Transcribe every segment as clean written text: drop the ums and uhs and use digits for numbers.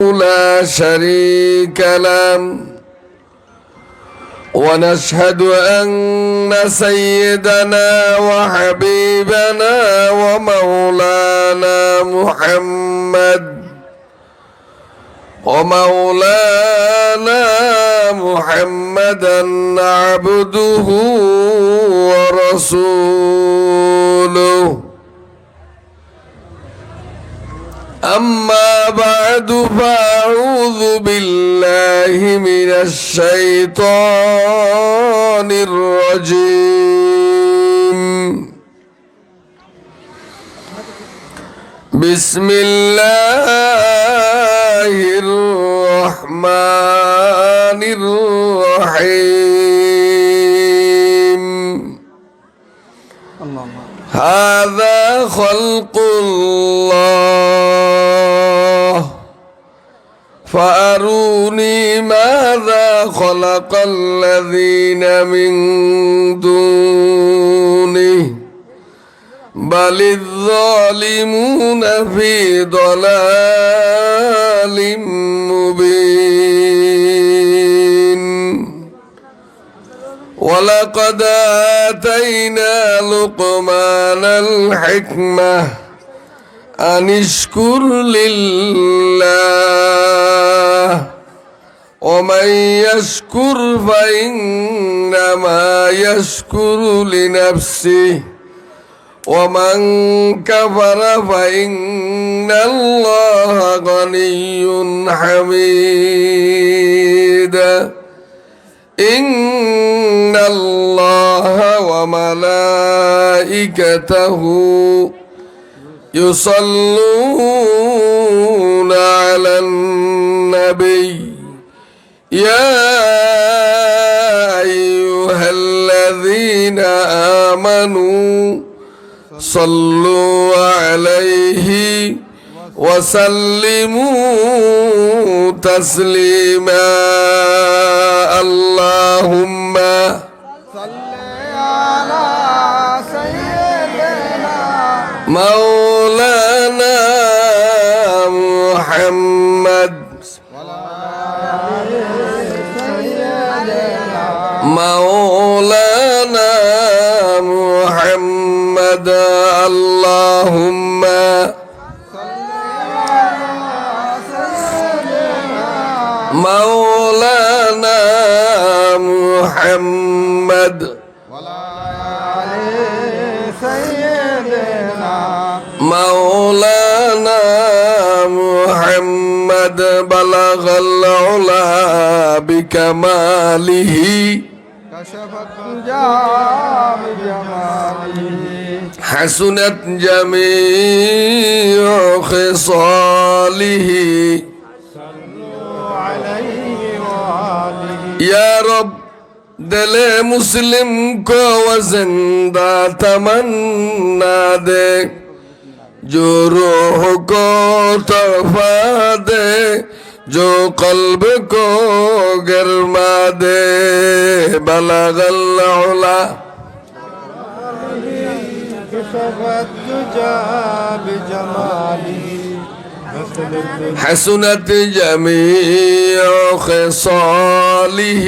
لا شريك له ونشهد أن سيدنا وحبيبنا ومولانا محمدا عبده ورسوله. أما بعد فأعوذ بالله من الشيطان الرجيم. بسم الله الرحمن الرحيم. هذا خلق الله فأروني ماذا خلق الذين من دونه بل الظالمون في ضلال مبين. ولقد آتينا لقمان الحكمة أن اشكر لله ومن يشكر فإنما يشكر لنفسه ومن كفر فإن الله غني حميد. إن الله وملائكته يصلون على النبي يا أيها الذين آمنوا صلوا عليه وسلموا تسليما. اللهم صل على سيدنا مولانا محمد مولانا محمد. اللهم مولانا محمد مولانا محمد. بلغ العلا بكماله كشف الدجى بجماله حسنت جميع خصاله. या रब दिले मुस्लिम को वो जिंदा तमन्ना दे जो रूह को तोहफा दे जो कल्ब को गिरमा दे. बलगल उला حسنت جميع خصاله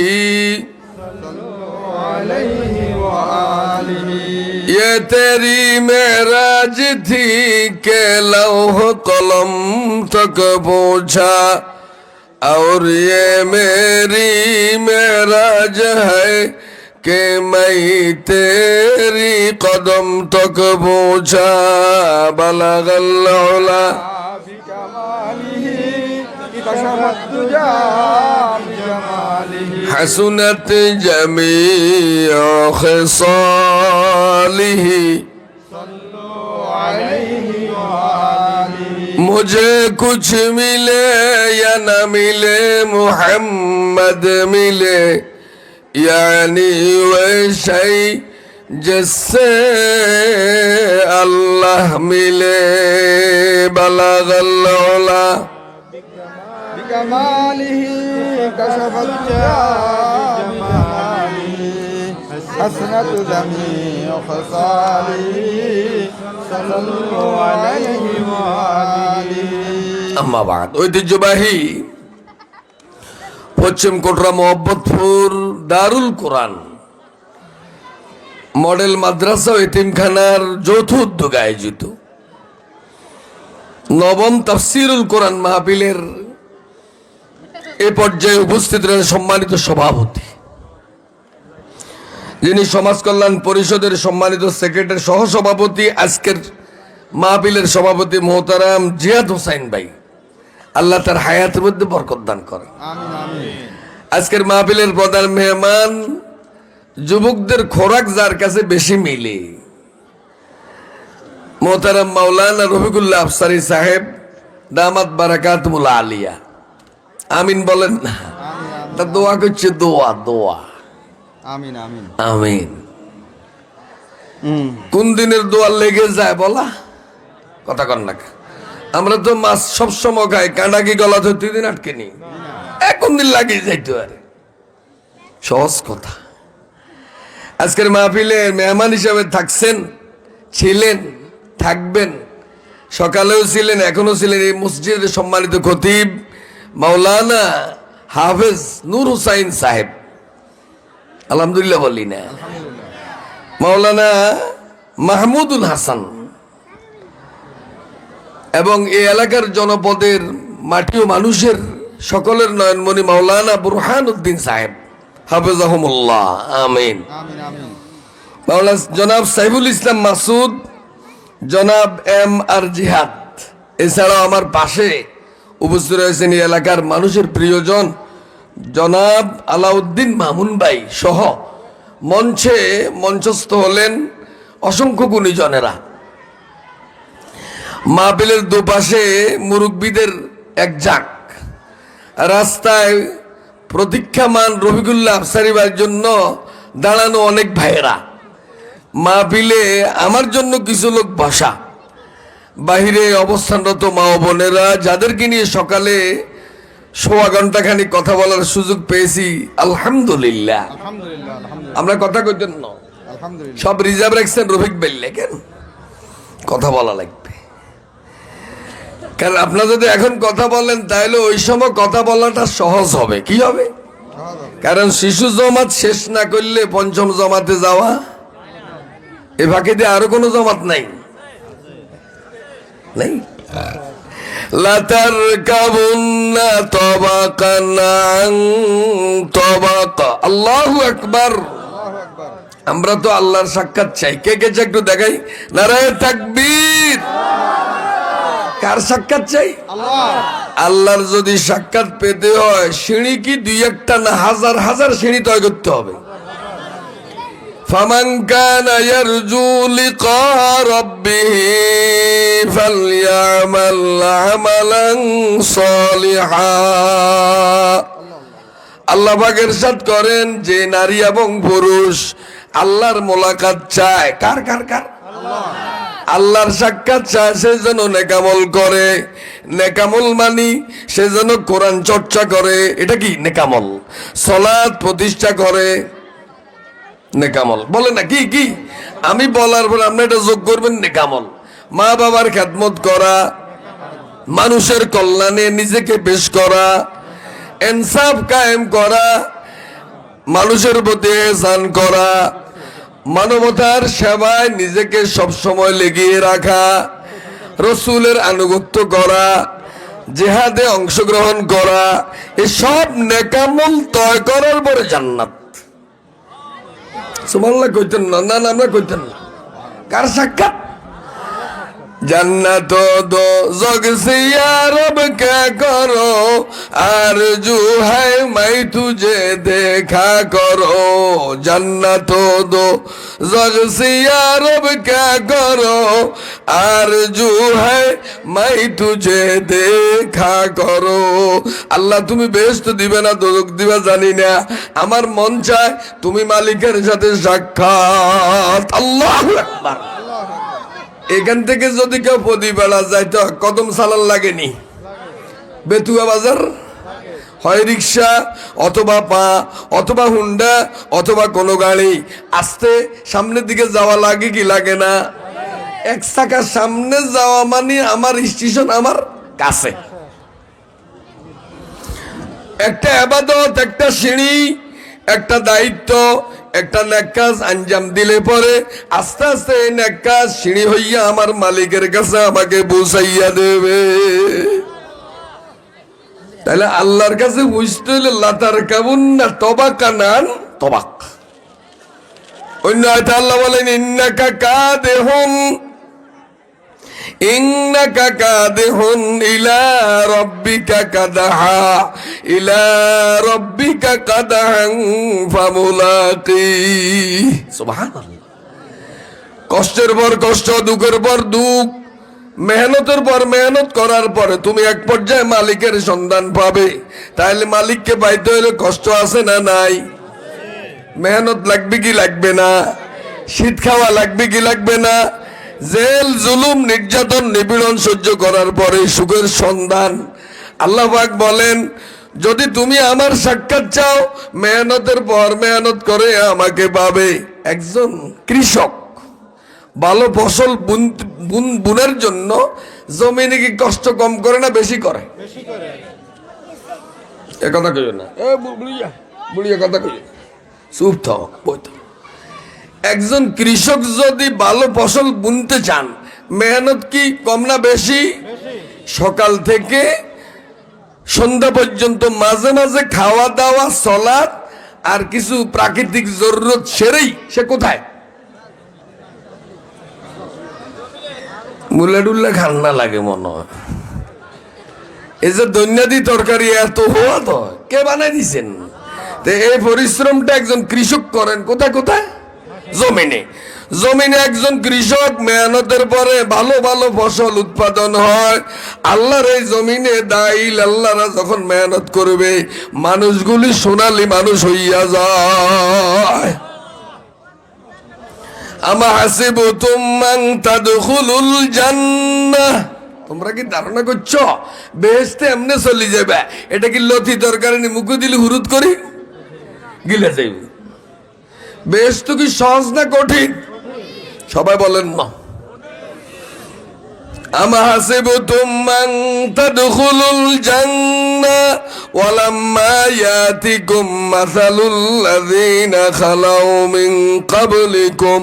ये तेरी मेराज थी के लौह कलम तक पहुंचा और ये मेरी मेराज है कि मैं तेरी कदम तक पहुंचा. बलगल उला حسنت جميع خصاله. मुझे कुछ मिले या न मिले मोहम्मद मिले यानी वह शै जिससे अल्लाह मिले. बलगल उला بكماله كشف بجماله حسنة جميع خصاله صلى الله عليه وآله. আম্মা বাদ। ঐতিহ্যবাহী পশ্চিম কোটরা মোহাম্মদপুর দারুল কোরআন মডেল মাদ্রাসা ও এতিমখানার যৌথ উদ্যোগে আয়োজিত নবম তাফসিরুল কোরআন মাহফিলের এ পর্যায়ে উপস্থিত রয়েছেন সম্মানিত সভাপতি, যিনি সমাজ কল্যাণ পরিষদের সম্মানিত সেক্রেটারি সহ সভাপতি, আজকের মাহফিলের সভাপতি মোহতারাম জিয়াদ হোসাইন ভাই। আল্লাহ তার হায়াতের মধ্যে বরকত দান করেন। আমিন আমিন। আজকের মাহফিলের প্রধান মেহমান যুবকদের খোরাক যার কাছে বেশি মিলে, মোহতারাম মাওলানা রফিকুল্লাহ আফসারী সাহেব দামাত বারাকাতুল আলিয়া। আমিন বলেন না? তা দোয়া করছে, দোয়া দোয়া। আমিন আমিন আমিন। কোন দিনের দোয়া লেগে যায় বলা কথা কন না। আমরা তো মাছ সবসময় খাই, কাঁটা কি গলা ধরতে দিন আটকে নি, কোন দিন লাগিয়ে যাইতো। আর সহজ কথা। আজকের মাহফিলে মেহমান হিসাবে থাকছেন, ছিলেন, থাকবেন, সকালেও ছিলেন, এখনো ছিলেন এই মসজিদের সম্মানিত খতিব মাওলানা হাফেজ নূর হুসাইন সাহেব। আলহামদুলিল্লাহ বলি না? মাওলানা মাহমুদুল হাসান এবং এই এলাকার জনপদের মাটি ও মানুষের সকলের নয়নমণি মাওলানা বুরহান উদ্দিন সাহেব হাফেজাহুমুল্লাহ। আমিন আমিন আমিন। মাওলানা জনাব সাইফুল ইসলাম মাসুদ, জনাব এম আর জিহাদ, এছাড়াও আমার পাশে উপস্থিত রয়েছেন এই এলাকার মানুষের প্রিয়জন জনাব আলাউদ্দিন মামুন ভাই সহ মঞ্চে মঞ্চস্থ হলেন অসংখ্য গুণীজনেরা। মাহফিলের দুপাশে মুরব্বীদের এক জাক, রাস্তায় প্রতীক্ষামান রফিকুল্লাহ আফসারী ভাইয়ের জন্য দাঁড়ানো অনেক ভাইয়েরা, মাহফিলে আমার জন্য কিছু লোক বসা, বাহিরে অবস্থানরত মা ও বোনেরা, যাদেরকে নিয়ে সকালে সোয়া ঘন্টাখানি কথা বলার সুযোগ পেয়েছি। আলহামদুলিল্লাহ। আলহামদুলিল্লাহ আলহামদুলিল্লাহ আমরা কথা কইতেন না, আলহামদুলিল্লাহ। সব রিজার্ভ রাখছেন রফিক বেললে, কেন কথা বলা লাগবে? কারণ আপনারা যদি এখন কথা বলেন তাহলে ওই সময় কথা বলাটা সহজ হবে। কি হবে? কারণ শিশু জমাত শেষ না করলে পঞ্চম জমাতে যাওয়া, এ ফাঁকে দিয়ে আরো কোনো জমাত নাই নাই। লাতারকাবুন্না তাবাকান আন তাবাকা। আল্লাহু আকবার। আল্লাহু আকবার। আমরা তো আল্লাহর সাক্ষাৎ চাই। কে কে চাই একটু দেখাই। নারায়ে তাকবীর। কার সাক্ষাৎ চাই? আল্লাহ। আল্লাহর যদি সাক্ষাৎ পেতে হয় সিঁড়ি কি দুই একটা না হাজার হাজার সিঁড়ি তয় করতে হবে। ফামান কানা ইয়ারজু লিকা রাব্বিহি ফালইয়ামাল আমালান সালিহা। আল্লাহ পাক ইরশাদ করেন যে নারী এবং পুরুষ আল্লাহর মোলাকাত চায়, কার কার কার? আল্লাহর সাক্ষাৎ চায়, সে যেন নেকামল করে। নেকামল মানি সে যেন কোরআন চর্চা করে, এটা কি নেকামল। সালাত প্রতিষ্ঠা করে, নেকামল। বলে না কি কি আমি বলার পর আপনি এটা যোগ করবেন, নেকামল। মা বাবার খেদমত করা, মানুষের কল্যাণে নিজেকে পেশ করা, ইনসাফ কায়েম করা, মানুষের প্রতি ইহসান করা, মানবতার সেবায় নিজেকে সবসময় লেগিয়ে রাখা, রসুলের আনুগত্য করা, জিহাদে অংশগ্রহণ করা, এসব নেকামল তয় করার পরে জান্নাত। সুবহানাল্লাহ কইতেন না? না না, আমরা কইতেন না। কার সাক্ষাৎ? जन्नत दो जग से या रब क्या करो, आरज़ू है मैं तुझे देखा करो। जन्नत दो जग से या रब क्या करो, आरज़ू है मैं तुझे देखा करो। আল্লাহ তুমি বেহেশত দিবে না দোজখ দিবা জানি না, আমার মন চায় তুমি মালিকের সাথে সাক্ষাৎ। আল্লাহু আকবার। এখান থেকে যদি কেউ প্রতিবেলা যায় তো কদম সালান লাগেনি, বেতুয়া বাজার হয় রিক্সা অথবা পা অথবা হুন্ডা অথবা কোনো গাড়ি আস্তে সামনের দিকে যাওয়া লাগে কি লাগে না? এক চাকা সামনে যাওয়া মানে আমার স্টেশন আমার কাছে। একটা আবাদত, একটা সিঁড়ি, একটা দায়িত্ব, একটা নেক কাজ আঞ্জাম দিলে পরে আস্তে আস্তে এই নেক কাজ সিঁড়ি হইয়া আমার মালিকের কাছে আমাকে পৌঁছাইয়া দেবে। তাহলে আল্লাহর কাছে বুঝতে হইলে লাতার কাবুন না তবাকানান তবাক। অন্য আয়াতে আল্লাহ বলেন ইন্নাকা কাদিহুন ইন্নাকা কাদিহুন ইলা রাব্বিকা কাদহা ইলা রাব্বিকা কাদহান ফামুলাকি। সুবহানাল্লাহ। কষ্টের পর কষ্ট, দুঃখের পর দুঃখ, মেহনতের পর মেহনত করার পরে তুমি এক পর্যায়ে মালিকের সন্ধান পাবে। তাহলে মালিককে পাইতে হলে কষ্ট আছে না নাই? মেহনত লাগবে কি লাগবে না? শীত খাওয়া লাগবে কি লাগবে না? জেল জুলুম নির্যাতন নিপীড়ন সহ্য করার পরে সুখের সন্ধান। আল্লাহ পাক বলেন যদি তুমি আমার সাক্ষাৎ চাও মেহনতের পর মেহনত করে আমাকে পাবে। একজন কৃষক ভালো ফসল বুনের জন্য জমিনে কি কষ্ট কম করে না বেশি করে? এ কথা কইও না, এ বুড়িয়া কথা কইও, চুপ থাও, বই থাও। একজন কৃষক যদি ভালো ফসল বুনতে চান মেহনত কি কম না বেশি? সকাল থেকে সন্ধ্যা পর্যন্ত মাঝে মাঝে খাওয়া দাওয়া সালাত আর কিছু প্রাকৃতিক জরুরত সেরেই সে কোথায়? মুলাডুল্লা খান্না লাগে মনে হয়। এই যে দৈন্যাদি তরকারি এত হওয়া তো কে বানাই দিছেন? এই পরিশ্রমটা একজন কৃষক করেন কোথায় কোথায়? জমিনে। জমিনে একজন কৃষক মেহনতের পরে ভালো ভালো ফসল উৎপাদন হয়। আল্লাহর এই জমিনে দাইল আল্লাহরা যখন মেহনত করবে মানুষগুলি সোনালী মানুষ হইয়া যায়। আমা হাসিবতুম মান তাদখুলুল জান্নাহ, তোমরা কি ধারণা করছো বেহেশতে এমনি চলে যাবে? এটা কি লতি তরকারি মুখে দিলে হুরুত করি গিলে যাইবে? বেহেশত কি সহজ না কঠিন? সবাই বলেন না। আমা হাসিবতুম মান তাদখুলুল জান্নাহ ওয়ালাম্মা ইয়াতিকুম মাসালুল লাযিনা খালাউ মিন ক্বাবলিকুম,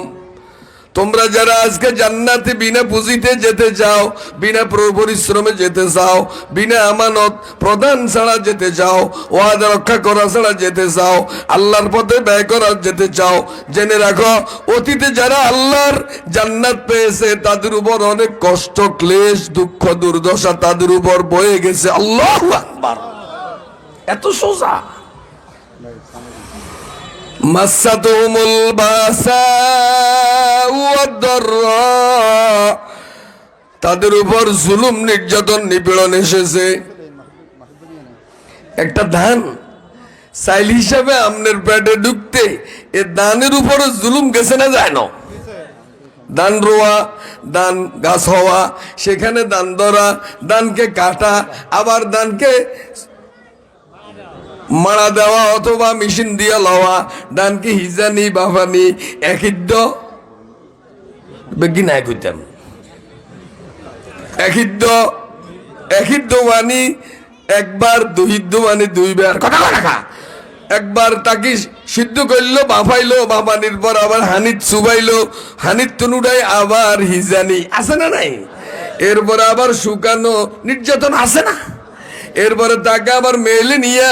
তোমরা যারা আজকে জান্নাতে বিনা পুঁজিতে যেতে চাও, বিনা পরিশ্রমে যেতে চাও, বিনা আমানত প্রদান ছাড়া যেতে চাও, ওয়াদা রক্ষা করা ছাড়া যেতে চাও, আল্লাহর পথে ব্যয় করা যেতে চাও, জেনে রাখো অতীতে যারা আল্লাহর জান্নাত পেয়েছে তাদের উপর অনেক কষ্ট ক্লেশ দুঃখ দুর্দশা তাদের উপর বয়ে গেছে। আল্লাহু আকবার। এত সোজা। মাসাতুহুমুল বাসা ওয়াদ-দাররা, তাদের উপর জুলুম নির্যাতন নিপীড়ন এসেছে। একটা ধান চাইল হিসাবে আমনের পেটে ঢুকতে এ ধানের উপরে জুলুম গেছে না যায় না? ধান রোয়া, ধান গাছ হওয়া, সেখানে ধান ধরা, ধানকে কাটা, আবার ধানকে মারা দেওয়া অথবা মেশিন দিয়ে লওয়া, ধানকে হিজানি বাফানি একিদ্দ বেগি নাই কইতাম একিদ্দ মানি একবার, দুহিদ্দ মানি দুইবার, কথা রাখা। একবার তাকে সিদ্ধ করলো বাফাইলো, বাফানির পর আবার হানিত চুবাইলো, হানিত তুনুডাই আবার হিজানি, আছে না নাই? এরপরে আবার শুকানো নির্যাতন আছে না? এরপরে তাকে আবার মেলে নিয়ে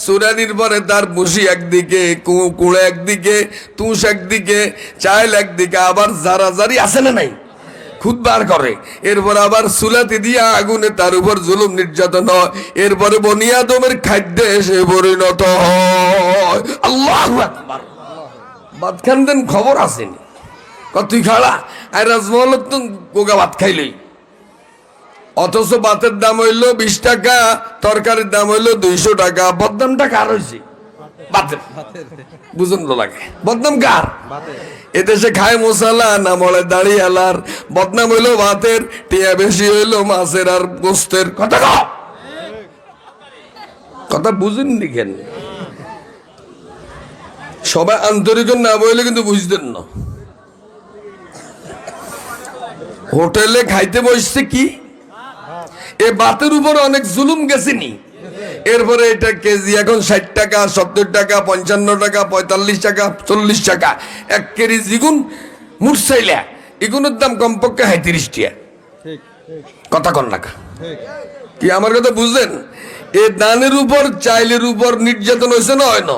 সুরানির পরে তার বসি একদিকে, কুড়ে একদিকে, তুষ একদিকে, চাইল একদিকে, আবার জারি আছে না নাই? খুদ বার করে। এরপর আবার সুলাতি দিয়া আগুনে তার উপর জুলুম নির্যাতন হয়। এরপরে বনি আদমের খাদ্যে এসে পরিণত হয়। আল্লাহু আকবার। ভাত খান দেন খবর আসেনি তুই খাড়া আর রাজমহল তো গোগা ভাত খাইলই, অথচ ভাতের দাম হইলো 20 টাকা, তরকারির দাম হইলো 200 টাকা। বদনামটা কার হয়েছে? ভাতের। বুঝুন তো লাগে বদনাম কার? এদেশে খায় মশালা না মলে দাঁড়িয়ে আলার। বদনাম হইলো ভাতের, টিয়া বেশি হইলো মাছের আর গোস্তের। কথা বুঝুননি কেন? সবাই আন্তরিক না বইলে কিন্তু বুঝতেন না। হোটেলে খাইতে বসছে কি এই বাতের উপর অনেক জুলুম গেছেনি। এরপরে এটা কেজি এখন 60 টাকা, 70 টাকা, 55 টাকা, 45 টাকা, 40 টাকা। 1 কেজি জিগুন মুরসাইলা এগুলোর দাম কমপক্ষে 35 টাকা। ঠিক কথা কন না ঠিক কি আমার কথা বুঝলেন? এই দানের উপর চাইলের উপর নির্যাতন হয়েছে না, হয় না?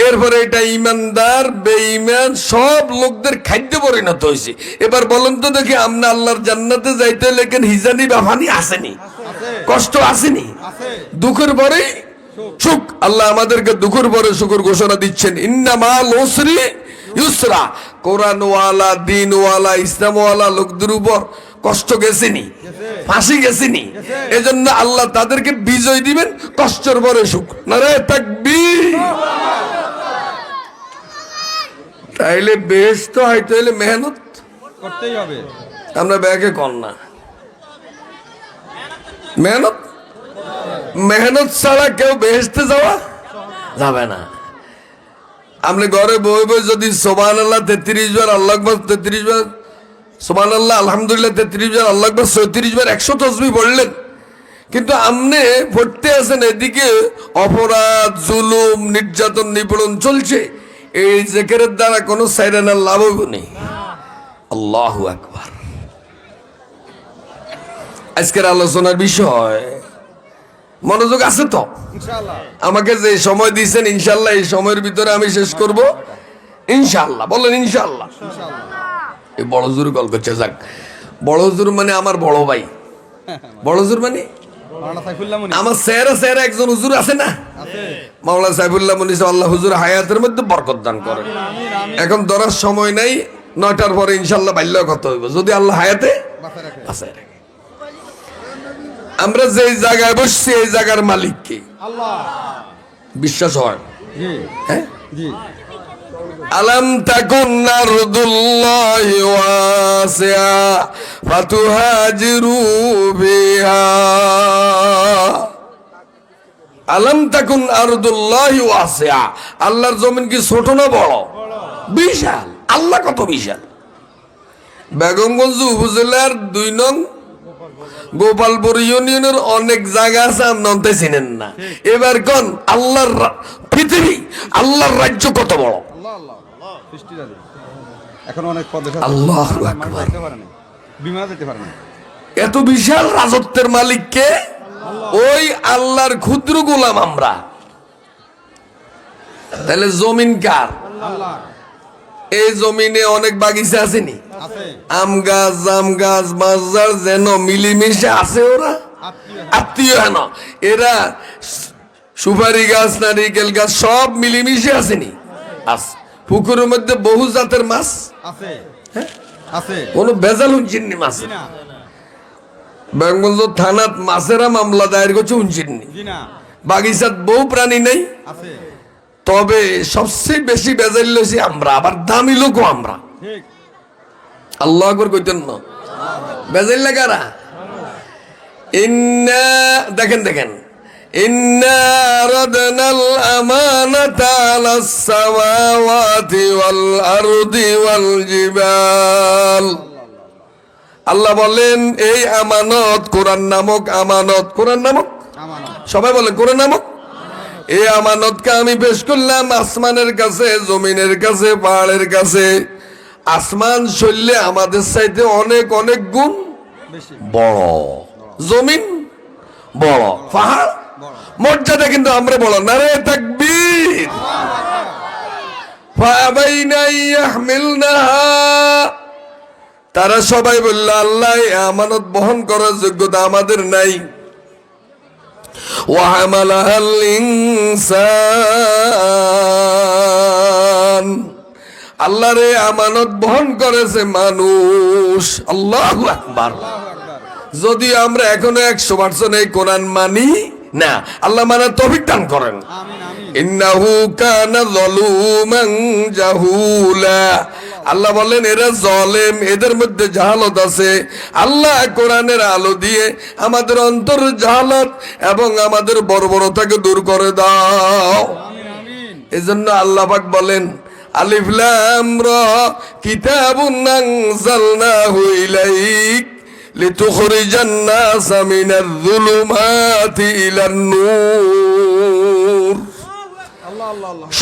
এরপরে এটা ইমানদার বেঈমান সব লোকদের খাদ্য পরিণত হয়েছে। এবার বলেন তো দেখি, আমরা আল্লাহর জান্নাতে যাইতে লেখেন হিজানি বাফানি আসেনি, কষ্ট আসেনি, দুঃখের পরে সুখ। আল্লাহ আমাদেরকে দুঃখের পরে সুখের ঘোষণা দিচ্ছেন, ইন্নামাল উসরি ইউসরা। কোরআনওয়ালা দিনওয়ালা ইসলামওয়ালা লোকদের উপর কষ্ট গেছেনি, ফাঁসি গেছেনি। এজন্য আল্লাহ তাদেরকে বিজয় দিবেন কষ্টের পরে সুখ। নারে তাকবীর। তাইলে বেহেশত হইতে হইলে মেহনত করতেই হবে। আমরা ব্যাগে কর না, মেহনত মেহনত ছাড়া কেউ বেহেশতে যাওয়া যাবে না। আপনি ঘরে বই বই যদি সুবহানাল্লাহ 33 বার, আল্লাহু আকবার 33 বার, সুবহানাল্লাহ আলহামদুলিল্লাহ 33 বার, আল্লাহু আকবার 34 বার, 100 তাসবিহ পড়লেন, কিন্তু আপনি পড়তে আছেন এদিকে অপরাধ জুলুম নির্যাতন নিপীড়ন চলছে। এই জিকিরের দ্বারা কোনো সাইরানার লাভ হইব নেই। আল্লাহু আকবার। আজকের আলোচনার বিষয় মনোযোগ আছে তো? ইনশাআল্লাহ আমাকে যে সময় দিয়েছেন ইনশাল্লাহ এই সময়ের ভিতরে আমি শেষ করব ইনশাল্লাহ। বলেন ইনশাল্লাহ। এই বড় হুজুর কল করছে। যাক, বড় হুজুর মানে আমার বড় ভাই। বড় হুজুর মানে মাওলানা সাইফুল্লাহ মুনি আমার স্যার একজন হুজুর আছে না, আছে। মাওলানা সাইফুল্লাহ মুনি। আল্লাহ হুজুর হায়াতের মধ্যে বরকত দান করেন। এখন ধরার সময় নাই, 9টার পরে ইনশাল্লাহ বাল্য কথা হইব যদি আল্লাহ হায়াতে বাসায় রাখে। বাঁচায় রাখে। আমরা যে জায়গায় বসছি এই জায়গার মালিক কে? আল্লাহ। বিশ্বাস হয়? জি হ্যাঁ। জি আলাম তাকুন আরদুল্লাহি ওয়াসিআ ফাতুহাজিরু বিহা। আলাম তাকুন আরদুল্লাহি ওয়াসিআ। আল্লাহর জমিন কি ছোট না বড়? বিশাল। আল্লাহ কত বিশাল। বেগমগঞ্জ উপজেলার 2 নং গোপালপুর ইউনিয়নের অনেক জায়গা আছে আপনি চিনেন না। এবার কোন আল্লাহর পৃথিবী, আল্লাহর রাজ্য কত বড়? আল্লাহ আল্লাহ সৃষ্টিজাতি। এখন অনেক পদে আল্লাহু আকবার। যেতে পারে না, বিমানে যেতে পারে না। এত বিশাল রাজত্বের মালিক কে? ওই আল্লাহর ক্ষুদ্র গোলাম আমরা। তাহলে জমিন কার? আল্লাহ এই জমিনে অনেক বাগিচা আসেনি? আছে। আম গাছ, জাম গাছ, বাজার যেন মিলিমিশে আছে। ওরা আত্মীয় হেন, এরা সুপারি গাছ নারিকেল গাছ সব মিলিমিশে আসেনি? আছে। পুকুরের মধ্যে বহু জাতের মাছ আছে আছে। কোন ভেজাল হুঁচিনি মাছ। জি না বেঙ্গল থানাত মাছেরা মামলা দায়ের করছে হুঁচিনি। জি না বাগিচাত বহু প্রাণী নেই, আছে। তবে সবচেয়ে বেশি বেজাল লইছি আমরা, আবার দামি লোকও আমরা। ঠিক আল্লাহ আকবার কইতেন না? বেজাল লাগারা ইন্না দেখেন দেখেন ইন্না রাদনাল আমানাতা আলাস সামাওয়াতি ওয়াল আরদি ওয়াল জিবাল। আল্লাহ বলেন এই আমানত, কোরআন নামক আমানত, কোরআন নামক, আমানত। সবাই বলে কোরআন নামক। এই আমানতকে আমি পেশ করলাম আসমানের কাছে, জমিনের কাছে, পাহাড়ের কাছে। আসমান শৈলে আমাদের চাইতে অনেক অনেক গুণ বেশি বড়, জমিন বড়, পাহাড় মর্যাদা কিন্তু আমরা বড়। নারে তাকবীর। ফাআবাইনা ইয়াহমিলনাহা। তারা সবাই বলল আল্লাহ এই আমানত বহন করার যোগ্যতা আমাদের নাই। ওয়াহামালাহাল ইনসান। আল্লাহর এই আমানত বহন করেছে মানুষ। আল্লাহু আকবার। যদি আমরা এখনো 100% এই কোরআন মানি না, আল্লাহ মানে তৌফিক দান করেন। আমিন আমিন। ইন্নাহু কানা যালুমান জাহুলা। আল্লাহ বলেন এরা জালেম, এদের মধ্যে জাহালত আছে। আল্লাহ কোরআনের আলো দিয়ে আমাদের অন্তর জাহালত এবং আমাদের বর্বরতাকে দূর করে দাও। আমিন আমিন। এজন্য আল্লাহ পাক বলেন আলিফ লাম রা কিতাবুন আনজালনাহু ইলাইক লিতুখরিজান নাসা মিনাজ যুলুমাতি ইলান নূর।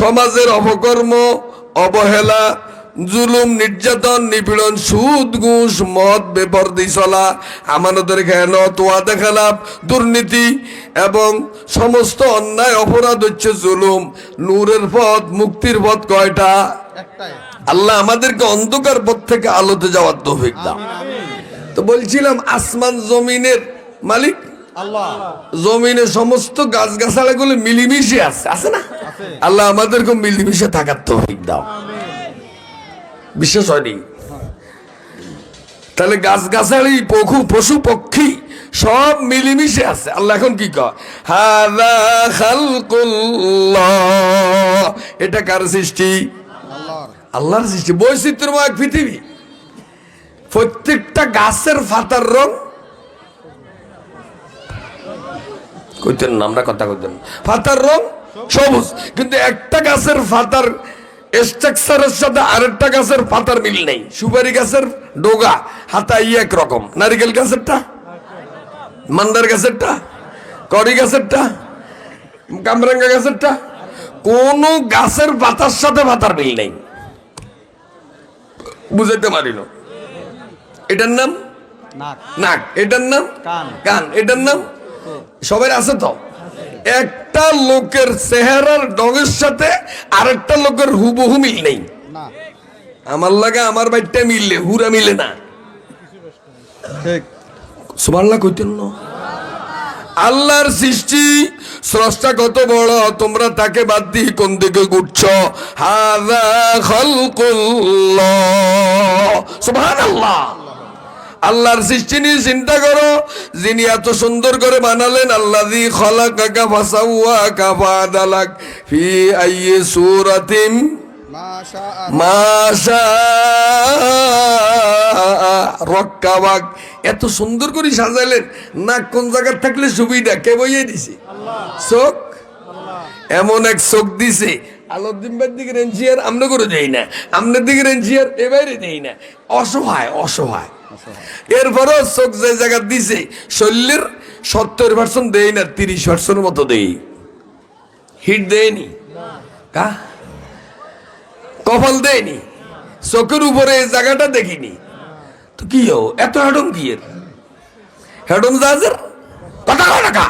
সমাজের অপকর্ম, অবহেলা, জুলুম, নির্যাতন, নিপীড়ন, সুদ, ঘুষ, মদ, বেপরদি চলা, আমানতের খেয়ানত, ওয়াদা খেলাপ, দুর্নীতি এবং সমস্ত অন্যায় অপরাধ হচ্ছে জুলুম। নূরের পথ, মুক্তির পথ কয়টা? আল্লাহ আমাদেরকে অন্ধকার পথ থেকে আলোতে যাওয়ার তৌফিক দাও। তো বলছিলাম আসমান জমিনের মালিক আল্লাহ, জমিনে সমস্ত গাছগাছালিগুলো মিলিমিশে আছে, আছে না? আল্লাহ আমাদেরকে মিলিমিশে থাকার তৌফিক দাও। বিশ্বাস হয়নি? তাহলে গাছগাছালি, পশু পক্ষী সব মিলিমিশে আছে। আল্লাহ এখন কি কয়? হাযা খালকুল্লাহ, এটা কার সৃষ্টি? আল্লাহর সৃষ্টি। বৈচিত্র্যময় এক পৃথিবী। প্রত্যেকটা গাছের পাতার রং কইতেন না, আমরা কথা কইতেন, পাতার রং সবুজ, কিন্তু একটা গাছের পাতার স্ট্রাকচারের সাথে আরেকটা গাছের পাতার মিল নেই। সুপারি গাছের ডোগা হাতা একরকম, নারিকেল গাছেরটা, মান্দার গাছেরটা, কড়ি গাছেরটা, কামরাঙ্গা গাছেরটা, কোন গাছের পাতার সাথে পাতার মিল নেই। বুঝাইতে পারিল? এটার নাম নাক, এটার নাম কান, এটার নাম সবাই আছে তো। একটা লোকের চেহারার ডগের সাথে আরেকটা লোকের হুবহু মিল নেই। আমার লাগে আমার বাইকটা মিললে হুরা মিলে না। ঠিক। সুবহানাল্লাহ কইতেন না? আল্লাহর সৃষ্টি, স্রষ্টা কত বড়, তোমরা তাকে বাদ দিয়ে কোন দিকে ঘুরছো? হাযা খালকুল্লাহ। সুবহানাল্লাহ। আল্লাহর সৃষ্টি নিয়ে চিন্তা করো। যিনি এত সুন্দর করে বানালেন, আল্লাযী খালাকাকা ফাসাওয়াকা ফাআদালাক ফি আইয়ি সূরাতিন মা শাআ রাক্কাবাক। এত সুন্দর করে সাজাইলেন, নাক কোন জায়গায় থাকলে সুবিধা কে বইয়ে দিছে? চোখ, এমন এক চোখ দিছে। আলোর দিনবার দিকে রেঞ্জিয়ার আমরা করে দেই না, আমনের দিকে রেঞ্জিয়ার এবারে দেই না। অসহায়, অসহায়। এরপরও চোখ যে জায়গা দিছে, শরীরের 70% দেই না, 30% মতো দেই। হিট দেয়নি, কপাল দেয়নি, চোখের উপরে এই জায়গাটা দেখিনি। তো কি হো এত হেডম কি এর? হেডম জাহাজের কথা কয় না কা?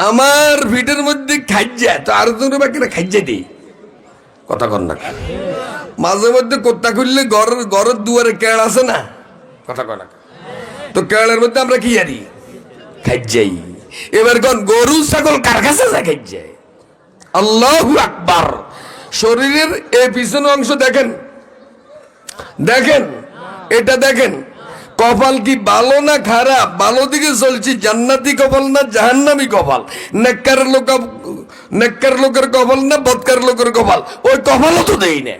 আমার ভিটের মধ্যে খাইজা তো আর জনের বাকি খাইজা দিই, কথা কন না। মাঝে মধ্যে কোত্তা খুললে ঘরের দুয়ারে কেড় আছে না, কথা কয় না। তো কেড়ের মধ্যে আমরা কি হারি? খাইজাই। এবার কোন গরু ছাগল কার কাছে যা খাইজাই? আল্লাহু আকবার। শরীরের এই পিছনে অংশ দেখেন, দেখেন, এটা দেখেন। কপাল কি ভালো না খারাপ? ভালো দিকে চলছি, জান্নাতি কপাল না জাহান্নামী কপাল? নেককার লোকের কপাল না বদকার লোকের কপাল? ওই কপালও তো দেই না।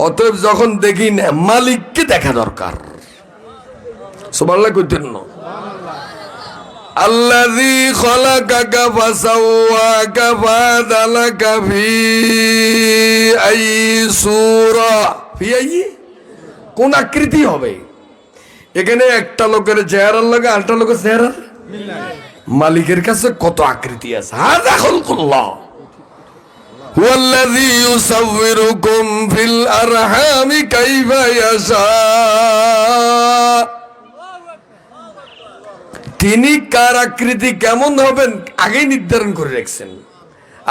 অতএব যখন দেখি না, মালিককে দেখা দরকার। সুবহানাল্লাহ কইতেন না? আল্লাযী খালাকাকা ফাসাওয়াকা ফাআদালাকা ফি আইয়ি সূরা, ফি আইয়ি কোন আকৃতি হবে? এখানে একটা লোকের চেহারার লাগে আরেকটা লোকের চেহারার মালিকের কাছে কত আকৃতি আছে। হাযা খালকুল্লাহ হুয়াল্লাযী ইউসাউবিরুকুম ফিল আরহামি কাইফা ইয়াশা। তিনি কার আকৃতি কেমন হবেন আগেই নির্ধারণ করে রাখছেন।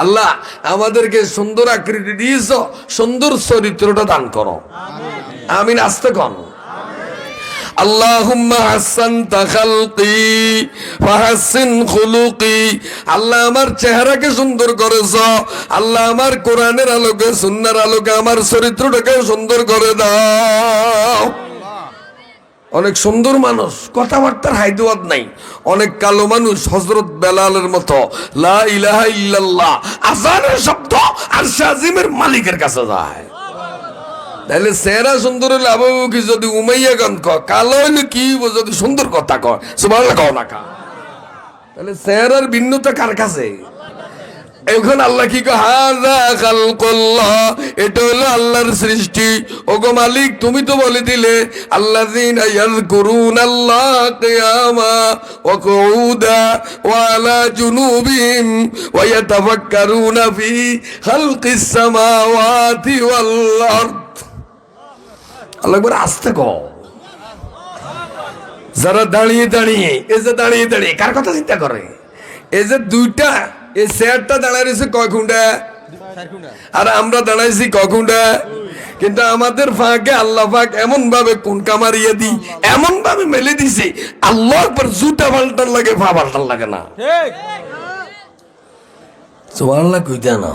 আল্লাহ আমাদেরকে সুন্দর আকৃতি দিয়েছ, সুন্দর চরিত্রটা দান করো। আমিন। আস্তে কন। আল্লাহুম্মা হাসানতা খালকি ফাহাসিন খুলুকি। আল্লাহ আমার চেহারাকে সুন্দর করেছ, আল্লাহ আমার কোরআনের আলোকে সুন্নাহর আলোকে আমার চরিত্রটাকে সুন্দর করে দাও। অনেক সুন্দর মানুষ, কথাবার্তার হাইদুয়াদ নাই। অনেক কালো মানুষ, হযরত বেলালের মতো লা ইলাহা ইল্লাল্লাহ আযানের শব্দ আরশ আজিমের মালিকের কাছে যায়। তাহলে চেহারা সুন্দর হলে আবু কি যদি উমাইয়া গান কয়, কালো হইলে কি যদি সুন্দর কথা কয়? সুবহানাল্লাহ কও না কা? তাহলে চেহারার ভিন্নতা কার কাছে? এখন আল্লাহ কি কয় হাযা খালকুল্লাহ, এটা হলো আল্লাহর সৃষ্টি। ওগো মালিক তুমি তো বলে দিলে আল্লাযীনা ইয়াযকুরুনাল্লাহ কিয়ামা ওয়া কুউদা ওয়া আলা জুনুবিহিম ওয়া ইয়াতাফাক্কারুনা ফি খালকিস সামাওয়াতি ওয়াল আরদ। আল্লাহ বলে আস্তে কও। যারা দাঁড়িয়ে দাঁড়িয়ে এই যে দাঁড়িয়ে দাঁড়িয়ে কার কথা চিন্তা করে, এই যে দুইটা এই চেয়ারটা দাঁড়ায় রয়েছে কয় খুঁটা, আর আমরা দাঁড়াইছি কয় খুঁটা। কিন্তু আমাদের ফাঁকে আল্লাহ পাক এমন ভাবে কোন কামারিয়ে দি, এমন ভাবে মেলে দিছে আল্লাহর পর জুতা পাল্টার লাগে পা পাল্টার লাগে না। সুবহানাল্লাহ কইতে না।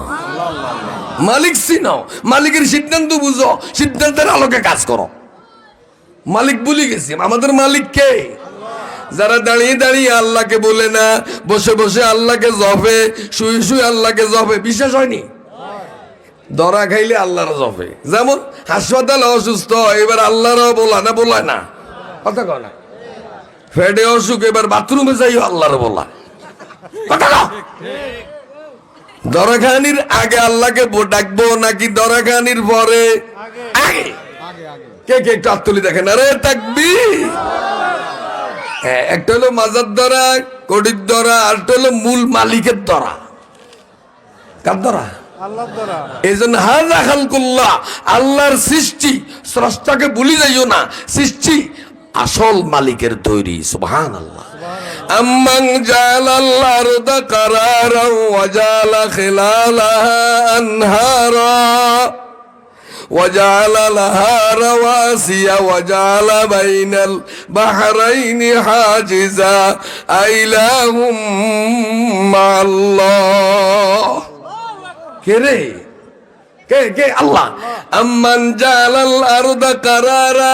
মালিক চিনো, মালিকের সিদ্ধান্ত বুঝো, সিদ্ধান্তের আলোকে কাজ করো। মালিক ভুলে গেছি আমাদের মালিক কে। যারা দাঁড়িয়ে দাঁড়িয়ে আল্লাহকে বলে না, বসে বসে আল্লাহকে জপে, শুয়ে শুয়ে আল্লাহকে জপে, বিশ্বাস হয়নি? ধরা খাইলে আল্লাহর জপে। যেমন হাসপাতালে অসুস্থ, এবার আল্লাহরও বলা না, বলায় না, কথা কয় না। ফেডে অসুখ, এবার বাথরুমে যাইও আল্লাহর বলা, কথা কও। দরাখানির আগে আল্লাহকে ডাকবো নাকি দরাখানির পরে? আগে। কে কে একটু আত্মলি দেখেন, আরে তাকবীর। হ্যাঁ, একটা হলো মাজার ধরা, কটির ধরা, আর একটা হলো মূল মালিকের ধরা। কার ধরা? আল্লাহর ধরা। এই জন্য হাযা খালকুল্লাহ, আল্লাহর সৃষ্টি, স্রষ্টাকে ভুলে যাইও না, সৃষ্টি আসল মালিকের তৈরি। সুবহানাল্লাহ। আম্মান জালাল আরদা কারারাও ওয়া জালা খিলালাহা আনহারা وجعل لها رواسي وجعل بين البحرين حاجزا أإله مع الله كره কে আল্লাহ। আম্মান জালাল আরদা কারারা,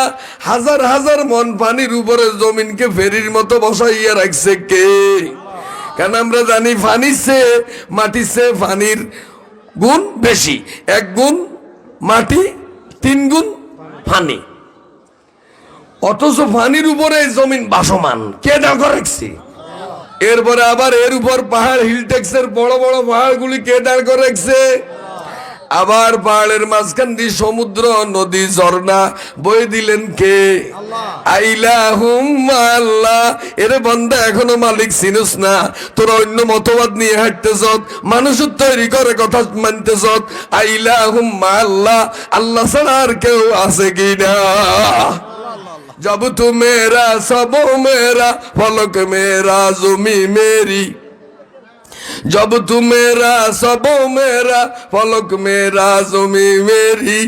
হাজার হাজার মন পানির উপরে জমিনকে ফেরির মতো বসাইয়া রাখছে কে? কারণ আমরা জানি পানিছে মাটিছে পানির গুণ বেশি, এক গুণ মাটি, 3 গুণ পানি। অথচ পানির উপরে জমিন বাসমান, কে দাঁড় করে রাখছে? এরপরে আবার এর উপর পাহাড়, হিলটেক্সের বড় বড় পাহাড়গুলি কে দাঁড় করে রাখছে? আবার পাহাড়ের মাঝখান দিয়ে সমুদ্র, নদী, ঝর্ণা বয়ে দিলেন কে? আইলাহুম আল্লাহ। এরে বান্দা এখনো মালিক চিনুস না, তোরা অন্য মতবাদ নিয়ে হাঁটতেছ, মানুষের তৈরি করে কথা মানতেছ। আইলাহুম আল্লাহ, আল্লাহ ছাড়া আর কেউ আছে কিনা? জব তু মেরা সব মেরা, ফলক মেরা জমি মেরি। जब तू मेरा सब मेरा, फलक मेरा जमी मेरी।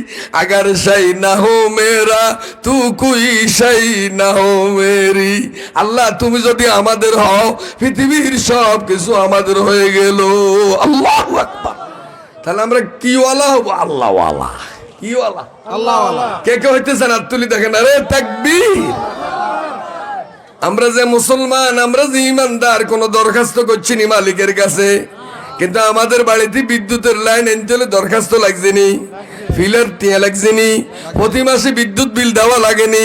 अगर शै ना हो मेरा, तू कोई शै ना हो मेरी। আল্লাহ তুমি যদি আমাদের হও, পৃথিবীর সব কিছু আমাদের হয়ে গেল। আল্লাহু আকবার। তাহলে আমরা কি ওয়ালা হব? আল্লাহ ওয়ালা। কি ওয়ালা? আল্লাহ ওয়ালা। কে কে হইতেছেন হাত তুলি দেখেন, আরে তাকবীর। আমরা যে মুসলমান, আমরা যে ইমানদার, কোন দরখাস্ত করছি নি মালিকের কাছে, কিন্তু আমাদের বাড়িতে বিদ্যুতের লাইন এনতে হলে দরখাস্ত লাগছেনি, ফিলার টিয়া লাগছেনি, প্রতি মাসে বিদ্যুৎ বিল দেওয়া লাগেনি,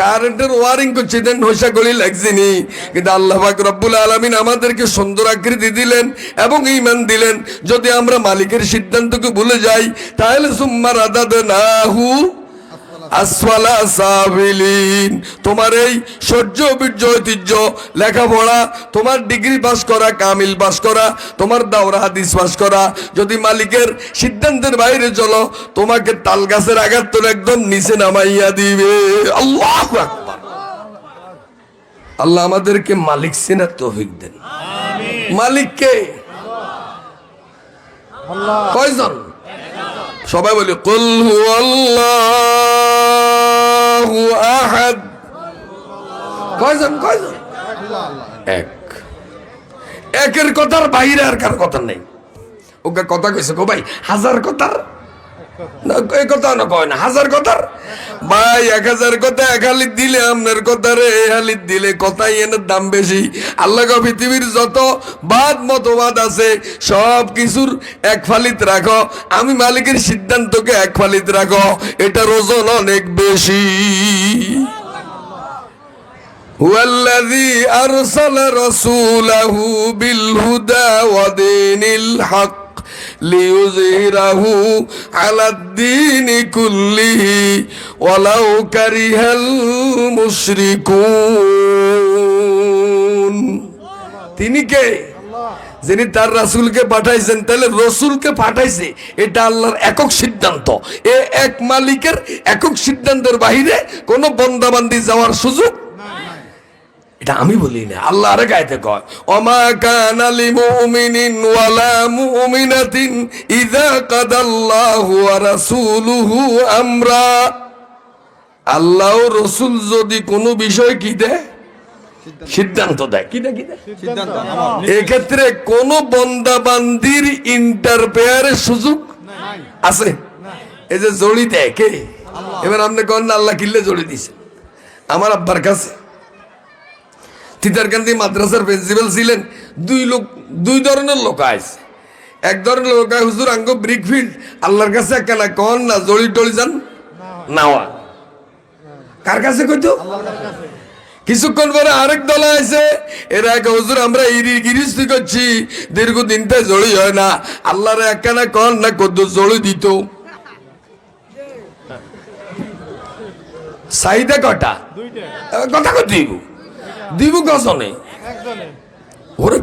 কারেন্টের ওয়ারিং করছে দেন হইসা গলি লাগছেনি। কিন্তু আল্লাহ পাক রব্বুল আলামিন আমাদেরকে সুন্দর আকৃতি দিলেন এবং ঈমান দিলেন। যদি আমরা মালিকের সিদ্ধান্তকে ভুলে যাই, তাহলে সুম্মা রাদাদনাহু আসফালা সাফিলিন। তোমার এই সহ্য বীর্য ঐতিহ্য, লেখাপড়া, তোমার ডিগ্রি পাস করা, কামিল পাস করা, তোমার দাওরা হাদিস পাস করা, যদি মালিকের সিদ্ধান্তের বাইরে চলো, তোমাকে তাল গাছের আঘাত তোর একদম নিচে নামাইয়া দিবে। আল্লাহু আকবার। আল্লাহ আমাদেরকে মালিক চেনার তৌফিক দেন। মালিক কে? কয়জন? সবাই বলি কুল হুয়াল্লাহু আহাদ। কয়জন? কয়জন? এক। একের কথার বাইরে আর কার কথা নেই। ওকে কথা কইছে গো ভাই, হাজার কথার না, এই কথা না কয় না, হাজার কথার ভাই। 1000 কথা এক হালিত দিলে আপনার কথা রে, এই হালিত দিলে কথাই এনের দাম বেশি। আল্লাহ পৃথিবীর যত বাদ মতবাদ আছে সব কিছুর এক ফালিত রাখো, আমি মালিকের সিদ্ধান্তকে এক ফালিত রাখো, এটার ওজন অনেক বেশি। হুয়াল্লাযী আরসালা রাসূলাহু বিল হুদা ওয়া দীনিল হক লিইয়ুযহিরাহু আলাদ-দীনি কুল্লিহি ওয়ালাউ কারিহাল মুশরিকুন। তিনি কে? যিনি তার রাসূলকে পাঠাইছেন। তাহলে রসুলকে পাঠাইছে, এটা আল্লাহর একক সিদ্ধান্ত। এ এক মালিকের একক সিদ্ধান্তের বাহিরে কোন বন্দাবান্দি যাওয়ার সুযোগ নাই। এটা আমি বলি না, আল্লাহ আরেক আয়াতে কয়, ওমা কানা লিমুমিনিন ওয়ালা মুমিনাতিন ইযা কাদাল্লাহু ওয়া রাসূলুহু আমরা। আল্লাহ ও রসুল যদি কোনো বিষয় কি দেয়, সিদ্ধান্ত দেয়, কি দেয়, সিদ্ধান্ত এক্ষেত্রে কোন বন্দাবান্দির ইন্টারফেয়ারের সুযোগ আছে? এই যে জড়ি দেয় কে? এবার আপনি কন না আল্লাহ কিল্লে জড়ি দিছে। আমার আব্বার কাছে তিতারকান্দি মাদ্রাসার প্রিন্সিপাল ছিলেন। দুই ধরনের লোক আছে। এক ধরনের লোক আয়, হুজুর আঙ্গ ব্রিকফিল্ড আল্লাহর কাছে একখানা কন না জড়ি টড়ি যান নাওয়া। কার কাছে কইতো? কিছুক্ষণ পরে আরেক দল আছে, এরা এক হুজুর আমরা গিরিস্তি করছি দীর্ঘদিন তো জড়ি হয় না, আল্লাহর একখানা কন না কত জড়ি দিত। চাহিদা কটা? কথা কত দিব দিব কজনে? ওরে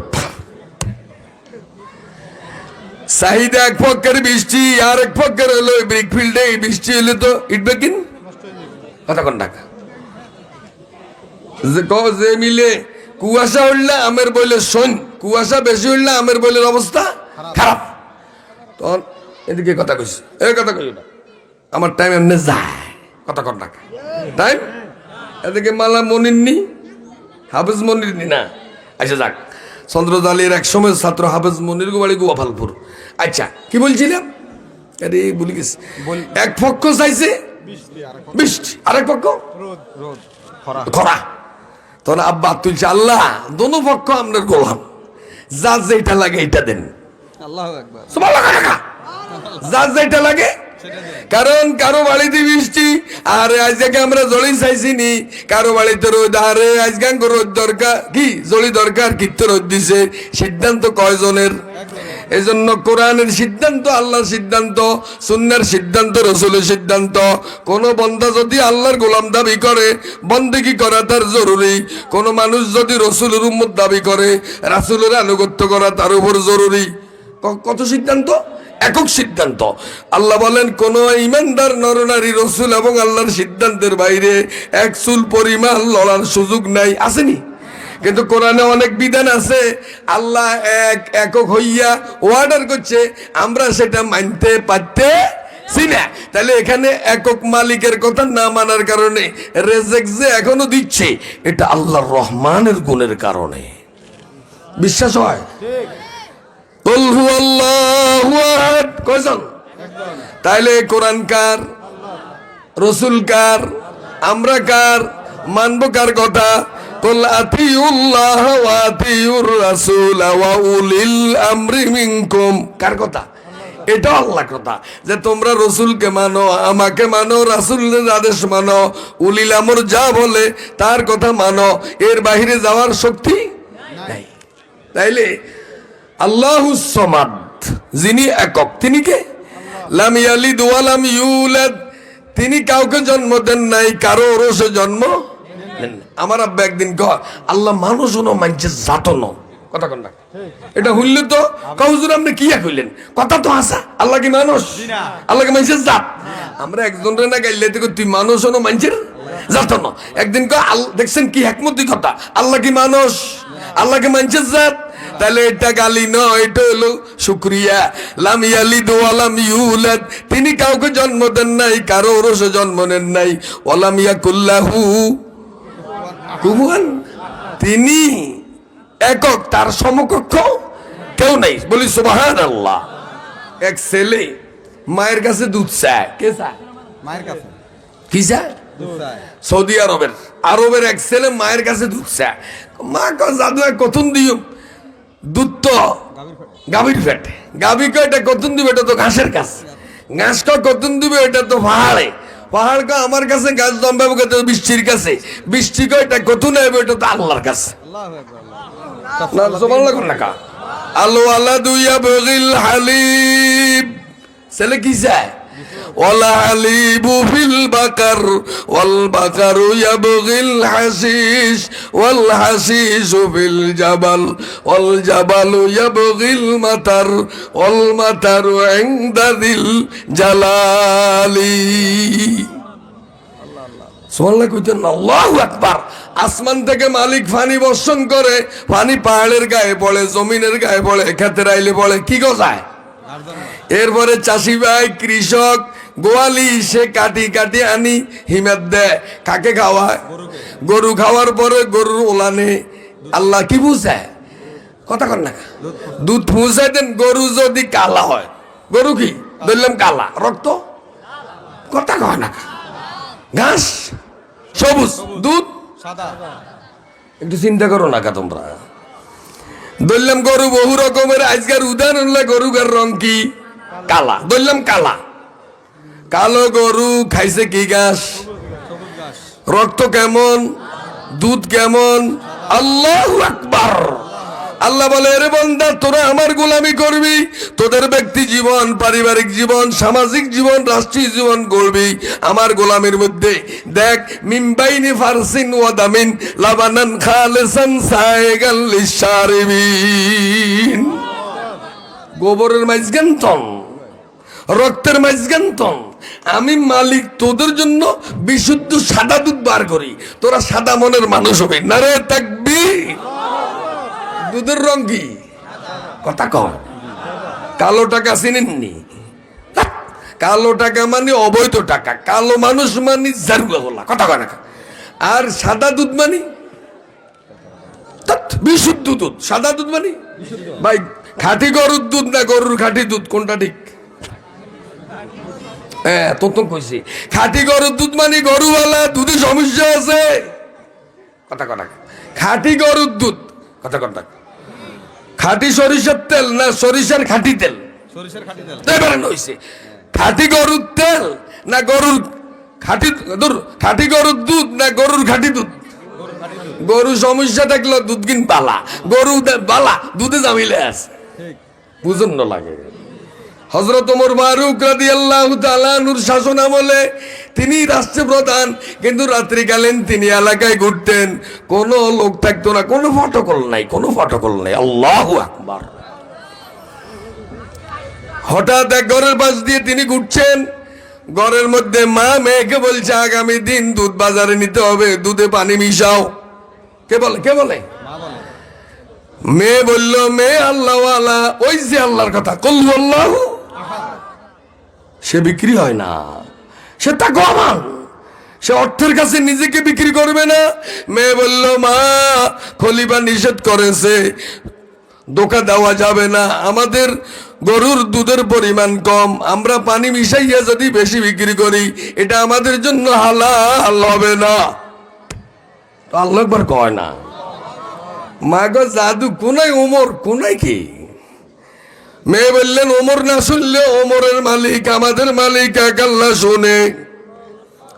চাহিদা এক পক্ষের বৃষ্টি, আর এক পক্ষের হলো ব্রিকফিল্ডে বৃষ্টি হলে তো ইটবে কিন কথা কোন টাকা যে মিলে কুয়াশা উঠলে আমের বইলে শোন, কুয়াশা বেশি উঠলে আমের বইলের অবস্থা খারাপ। তখন এদিকে কথা কইছি, এই কথা কই না, আমার টাইম এমনি যায় কথা কর টাকা টাইম। এদিকে মালা মনির নি, হাফেজ মনির নি না। আচ্ছা যাক, চন্দ্রজালির এক সময় ছাত্র হাফেজ মনির বাড়ি গোয়ালপুর। আচ্ছা কি বলছিলাম? আরে বলি গেছি, এক পক্ষ চাইছে বৃষ্টি, আরেক পক্ষ খরা। তখন আব্বা তুলছে, আল্লাহ দোনো পক্ষ আপনার গোলাম, যার যেটা লাগে এটা দেন। আল্লাহু আকবার। সুবহানাল্লাহ। যার যেটা লাগে, কারণ কারো বাড়িতে বৃষ্টি আর আজকে আমরা জড়ি চাইছিনি, কারো বাড়িতে রোদ, আরে আজকে রোদ দরকার, কি জড়ি দরকার, কিত্ত রোদ দিছে। সিদ্ধান্ত কয়জনের? এই জন্য কোরআনের সিদ্ধান্ত আল্লাহর সিদ্ধান্ত, সুন্নাহর সিদ্ধান্ত রসুলের সিদ্ধান্ত। কোন বন্দা যদি আল্লাহর গোলাম দাবি করে, বন্দেগী করা তার জরুরি। কোন মানুষ যদি রসুলের উম্মত দাবি করে, রাসূলের আনুগত্য করা তার উপর জরুরি। কত সিদ্ধান্ত? একক সিদ্ধান্ত। আল্লাহ বলেন, কোন ইমানদার নরনারী রসুল এবং আল্লাহর সিদ্ধান্তের বাইরে এক চুল পরিমাণ লড়ার সুযোগ নাই। আসেনি? কিন্তু কোরআনে অনেক বিধান আছে, আল্লাহ একক হইয়া অর্ডার করছে, আমরা সেটা মানতে পারতেছি না। তাহলে এখানে একক মালিকের কথা না মানার কারণে রেজেক্ট যে এখনো দিচ্ছে, এটা আল্লাহর রহমানের গুণের কারণে। বিশ্বাস হয়? কুল হুয়াল্লাহু আহাদ কয়জন? তাইলে কোরআন কার, রসুল কার, আমরা কার, মানব কার কথা? কুল আতিউল্লাহ ওয়া আতিউর রাসূল ওয়া উলিল আমরি মিনকুম, কার কথা? এটা আল্লাহর কথা, যে তোমরা রসুলকে মানো, আমাকে মানো, রাসূলের আদেশ মানো, উলিল আমর যা বলে তার কথা মানো, এর বাইরে যাওয়ার শক্তি নাই। তাইলে আল্লাহুস সামাদ, যিনি একক, তিনি কে? লাম ইয়ালিদ ওয়া লাম ইউলাদ, তিনি কাউকে জন্ম দেন নাই, কারো ওরসে জন্ম দেন। আমার আব্বা একদিন কয়, আল্লাহ মানুষ হনো মানছে জাত ন, কথা কন না। এটা হইলে তো হুজুর আপনি কি কইলেন? কথা তো আসা, আল্লাহ কি মানুষ? আল্লাহকে মানছে জাত। আমরা একজন রে না গাইলে থেকে তুই মানুষ হনো মানছের জাত ন। একদিন কয়, দেখছেন কি হিকমতি কথা, আল্লাহ কি মানুষ, আল্লাহকে মানছে জাত। তাহলে এটা গালি নয়, এটা হলো শুকরিয়া। লাম ইয়ালিদ ওয়া লাম ইউলাদ, তিনি কাউকে জন্ম দেন নাই, কারো ওরসে জন্ম নেন নাই। ওয়া লাম ইয়াকুল লাহু কুফুয়ান, তিনি একক, তার সমকক্ষ কেউ নাই। বলি সুবহানাল্লাহ। এক ছেলে মায়ের কাছে দুধ চায়, কে চায়? মায়ের কাছে কি চায়? সৌদি আরবের এক ছেলে মায়ের কাছে দুধ চায়। মা কয়, জাদু কতন দিও? দুধ তো গাভীর ফেটে। গাভী কয়, এটা কতন দিবে? এটা তো ঘাসের কাজ। ঘাস কয় কতন দিবে? এটা তো পাহাড়ে। পাহাড় কয় আমার কাছে, গাছ জন্মাবো বৃষ্টির কাছে। বৃষ্টি কয় এটা কতন নেবে? এটা তো আল্লাহর কাছে। আল্লাহ আল্লাহ দুইয়া বগিল হালিম ছেলে কি চায়? ওয়ালা আলিবু ফিল বাকার ওয়াল বাকারু ইয়াবগিল হাসিস ওয়াল হাসিসু ফিল জাবাল ওয়াল জাবালু ইয়াবগিল মাতার ওয়াল মাতারু ইনদা দিল জালালি। সুবহানাল্লাহ কইতেন না? আল্লাহু আকবার। আসমান থেকে মালিক পানি বর্ষণ করে, পানি পাহাড়ের গায়ে পড়ে, জমিনের গায়ে পড়ে, ক্ষেতের আইলে পড়ে, কি গজায়? এরপরে চাষি ভাই, কৃষক, গোয়ালি সে কাটি কাটি আনি হিমেত দেয়, কাকে খাওয়ায়? গরু খাওয়ার পরে গরুর ওলানে আল্লাহ কি বুঝায়? কথা কর না, দুধ পৌঁছাই দেন। গরু যদি কালা হয়, গরু কি ধরলাম কালা, রক্ত কথা কয় না, ঘাস সবুজ, দুধ সাদা। একটু চিন্তা করো না কা তোমরা। ধরলাম গরু বহু রকমের, আজকের উদাহরণ গরুর রং কি? কালা। ধরলাম কালা, কালো গরু খাইছে কি ঘাস? রক্ত কেমন? দুধ কেমন? আল্লাহু আকবার। আল্লাহ বলে, এরে বান্দা, তোরা আমার গোলামি করবি, তোদের ব্যক্তি জীবন, পারিবারিক জীবন, সামাজিক জীবন, রাষ্ট্রীয় জীবন করবি আমার গোলামির মধ্যে। দেখ, মিমবাইনি ফারসিন ওয়া দামিন লাবানান খালিসান সাইগাল লিশারিবিন। গোবরের মাঝগান্তন, রক্তের মাঝগান্তন, আমি মালিক তোদের জন্য বিশুদ্ধ সাদা দুধ বার করি, তোরা সাদা মনের মানুষ হবি। নারে তাকবীর। দুধের রং কি? কথা কম। কালো টাকা চিনেননি? কালো টাকা মানে অবৈধ টাকা, কালো মানুষ মানে জারুয়া, কথা কয় না। আর সাদা দুধ মানে বিশুদ্ধ দুধ। সাদা দুধ মানে ভাই খাঁটি গরুর দুধ না গরুর খাঁটি দুধ, কোনটা ঠিক? হ্যাঁ, তো কইছি খাঁটি গরুর দুধ মানে গরুওয়ালা, দুধে সমস্যা আছে, কথা কথা। খাঁটি গরুর দুধ, কথা কথা। খাঁটি সরিষার তেল না সরিষার খাঁটি তেল? সরিষার খাঁটি তেল। এবারে নইছে খাঁটি গরুর তেল না গরুর খাঁটি, খাঁটি গরুর দুধ না গরুর খাঁটি দুধ? গরু সমস্যা থাকলো দুধ কিন বালা, গরু বালা দুধে জামিলে আছে, বুঝুন না লাগে। হযরত ওমর ফারুক রাদিয়াল্লাহু তাআলা আনহুর শাসন আমলে তিনি রাষ্ট্রপ্রধান, কিন্তু রাত্রিকালীন তিনি এলাকায় ঘুরতেন, কোনো লোক থাকতো না, কোনো প্রটোকল নাই, কোনো প্রটোকল নাই। আল্লাহু আকবার। হঠাৎ এক ঘরের পাশ দিয়ে তিনি ঘুরছেন, ঘরের মধ্যে মা মেয়েকে বলছে, আগামী দিন দুধ বাজারে নিতে হবে, দুধে পানি মিশাও। কে বলে? কে বলে? মেয়ে বলল, মেয়ে আল্লাহওয়ালা, ওই যে আল্লাহর কথা, কুল আল্লাহু। সে বিক্রি হয় না, সে তাকওয়ামান, সে অর্থের কাছে নিজেকে বিক্রি করবে না। মেয়ে বলল, মা খলিফা নিষেধ করেছে, ধোঁকা দেওয়া যাবে না, আমাদের গরুর দুধের পরিমাণ কম, আমরা পানি মিশাইয়া যদি বেশি বিক্রি করি এটা আমাদের জন্য হালাল হবে না। তো আল্লাহ একবার কয় না, মা গো জাদু কোনায় ওমর, কোনায় কি? মেয়ে বললেন, ওমর না শুনলে ওমরের মালিক, আমাদের মালিক এক আল্লাহ শুনে।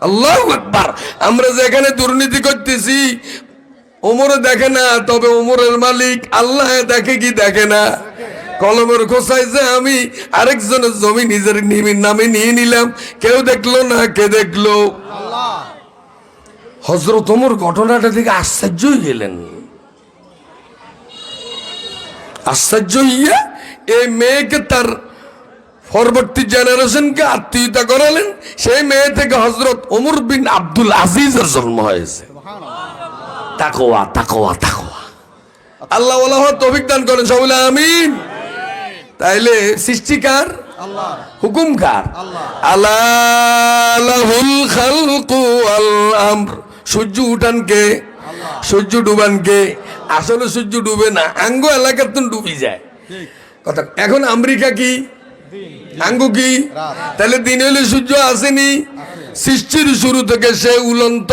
আল্লাহু আকবার। আমরা যেখানে দুর্নীতি করতেছি ওমর দেখে না, তবে ওমরের মালিক আল্লাহ দেখে কি দেখে না? কলমের খোসায় যে আমি আরেকজনের জমি নিজের নামে নিয়ে নিলাম, কেউ দেখলো না, কে দেখলো? হযরত ওমর ঘটনাটা থেকে আশ্চর্য হয়ে গেলেন। আশ্চর্য হইয়া এই মেয়েকে তার পরবর্তী জেনারেশনকে আত্মীয়তা করালেন। সেই মেয়ে থেকে হযরত ওমর বিন আব্দুল আজিজের জন্ম হয়েছে। তাকওয়া, তাকওয়া, তাকওয়া। আল্লাহ ওয়ালা হওয়ার তৌফিক দান করেন সকলে, আমিন। তাইলে সৃষ্টিকার আল্লাহ, হুকুম কার? আল্লাহ। লাহুল খালকু ওয়াল আমর। সূর্য উঠান কে? সূর্য ডুবান কে? আসলে সূর্য ডুবে না, আঙ্গ এলাকার তো ডুবি যায়, কথা। এখন আমেরিকা কি? আঙ্গু কি? তাহলে দিন হইলে সূর্য আসেনি, সৃষ্টির শুরু থেকে সে উলন্ত,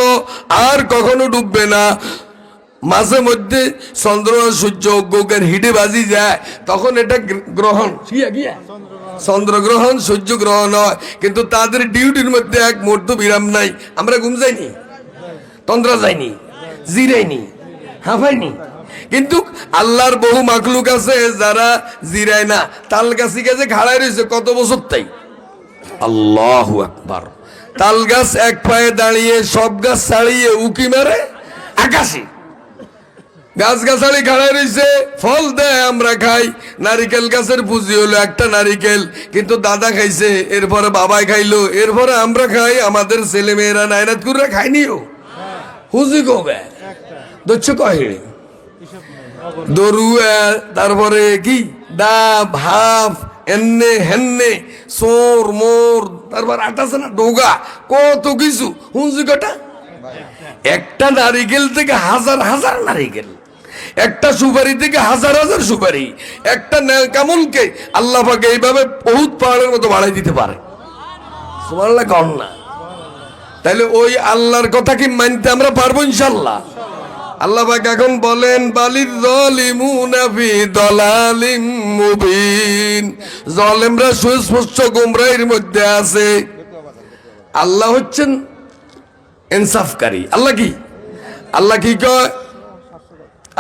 আর কখনো ডুববে না। মাঝে মধ্যে চন্দ্র সূর্য গোকের হিটে বাজি যায়, তখন এটা গ্রহণ, চন্দ্রগ্রহণ, সূর্য গ্রহণ হয়, কিন্তু তাদের ডিউটির মধ্যে এক মুহূর্ত বিরাম নাই। আমরা ঘুম যাইনি, তন্দ্রা যায়নি, জিরাইনি, হাঁফাইনি, কিন্তু আল্লাহর বহু মাখলুক আছে যারা জিরায় না, তাল গাছি গাছে খাড়াই রয়েছে কত বছর, তাই আল্লাহু আকবার। তাল গাছ এক পায়ে দাঁড়িয়ে সব গাছ ছাড়িয়ে উকি মেরে আকাশে। গাছ গাছালি খাড়াই রয়েছে, ফল দেয় আমরা খাই। নারিকেল গাছের পুঁজি হলো একটা নারিকেল, কিন্তু দাদা খাইছে, এরপরে বাবাই খাইলো, এরপরে আমরা খাই, আমাদের ছেলে মেয়েরা নাইরাত করে খাইনিও। হুজি কবে দচ্ছ কহে দরুয়া, তারপরে কি ডাব হাফ এন্নে হেন্নে সোর মোর, তারপর আটাছে না ডোগা, কত কিছু হুঁজি কটা। একটা নারিকেল থেকে হাজার হাজার নারিকেল, একটা সুপারি থেকে হাজার হাজার সুপারি, একটা কামলকে আল্লাহ পাক এইভাবে বহুত পাহাড়ের মতো বাড়াই দিতে পারে। সুবহানাল্লাহ কন না? তাহলে ওই আল্লাহর কথা কি মানতে আমরা পারবো ইনশাআল্লাহ? আল্লাহ পাক এখন বলেন বালির যালিমুনা ফি দালালিম মুবিন, জালেমরা সুস্পষ্ট গোমরাহির মধ্যে আছে। আল্লাহ হচ্ছেন ইনসাফকারী। আল্লাহ কি? আল্লাহ কি কয়?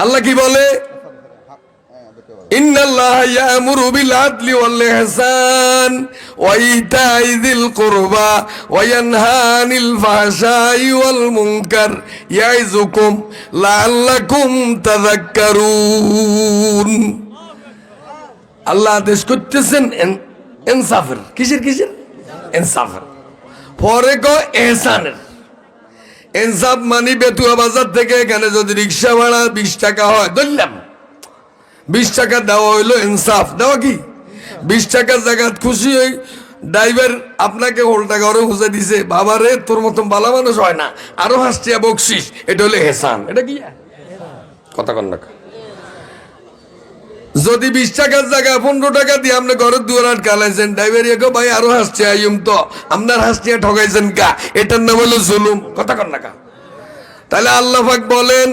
আল্লাহ কি বলে? ইন্নাল্লাহা ইয়া'মুরু বিল আদলি ওয়াল ইহসান ওয়া ইতা'i যিল কুরবা ওয়া ইয়ানহা আনিল ফাহশাই ওয়াল মুনকার ইয়া'iযুকুম লাআল্লাকুম তাযাক্কারুন। আল্লাহ আদেশ করতেছেন ইনসাফের। কিসের কিসের? ইনসাফের। পরে কয় ইহসানের। ইনসাফ মানি বেতুয়া বাজার থেকে এখানে যদি রিক্সা ভাড়া 20 টাকা হয়, ধরলাম 20 টাকা দেওয়া হইলো ইনসাফ। দেওয়া কি 20 টাকার জায়গা খুশি হই ড্রাইভার আপনাকে হোল্টা ঘরে বুঝে দিছে, বাবা রে তোর মতন ভালো মানুষ হয় না, আরো হাসটিয়া বকশিস, এটা হলো হেসান। এটা কি কথা কন না? যদি 20 টাকার জায়গায় 15 টাকা দিয়ে আপনি ঘরের দুয়ার আটকালাইছেন, ড্রাইভার গো ভাই আরো হাসছে আইম তো আপনার হাসটিয়া ঠকাইছেন কা, এটার নাম হলো জুলুম। কথা কন না? তাহলে আল্লাহ পাক বলেন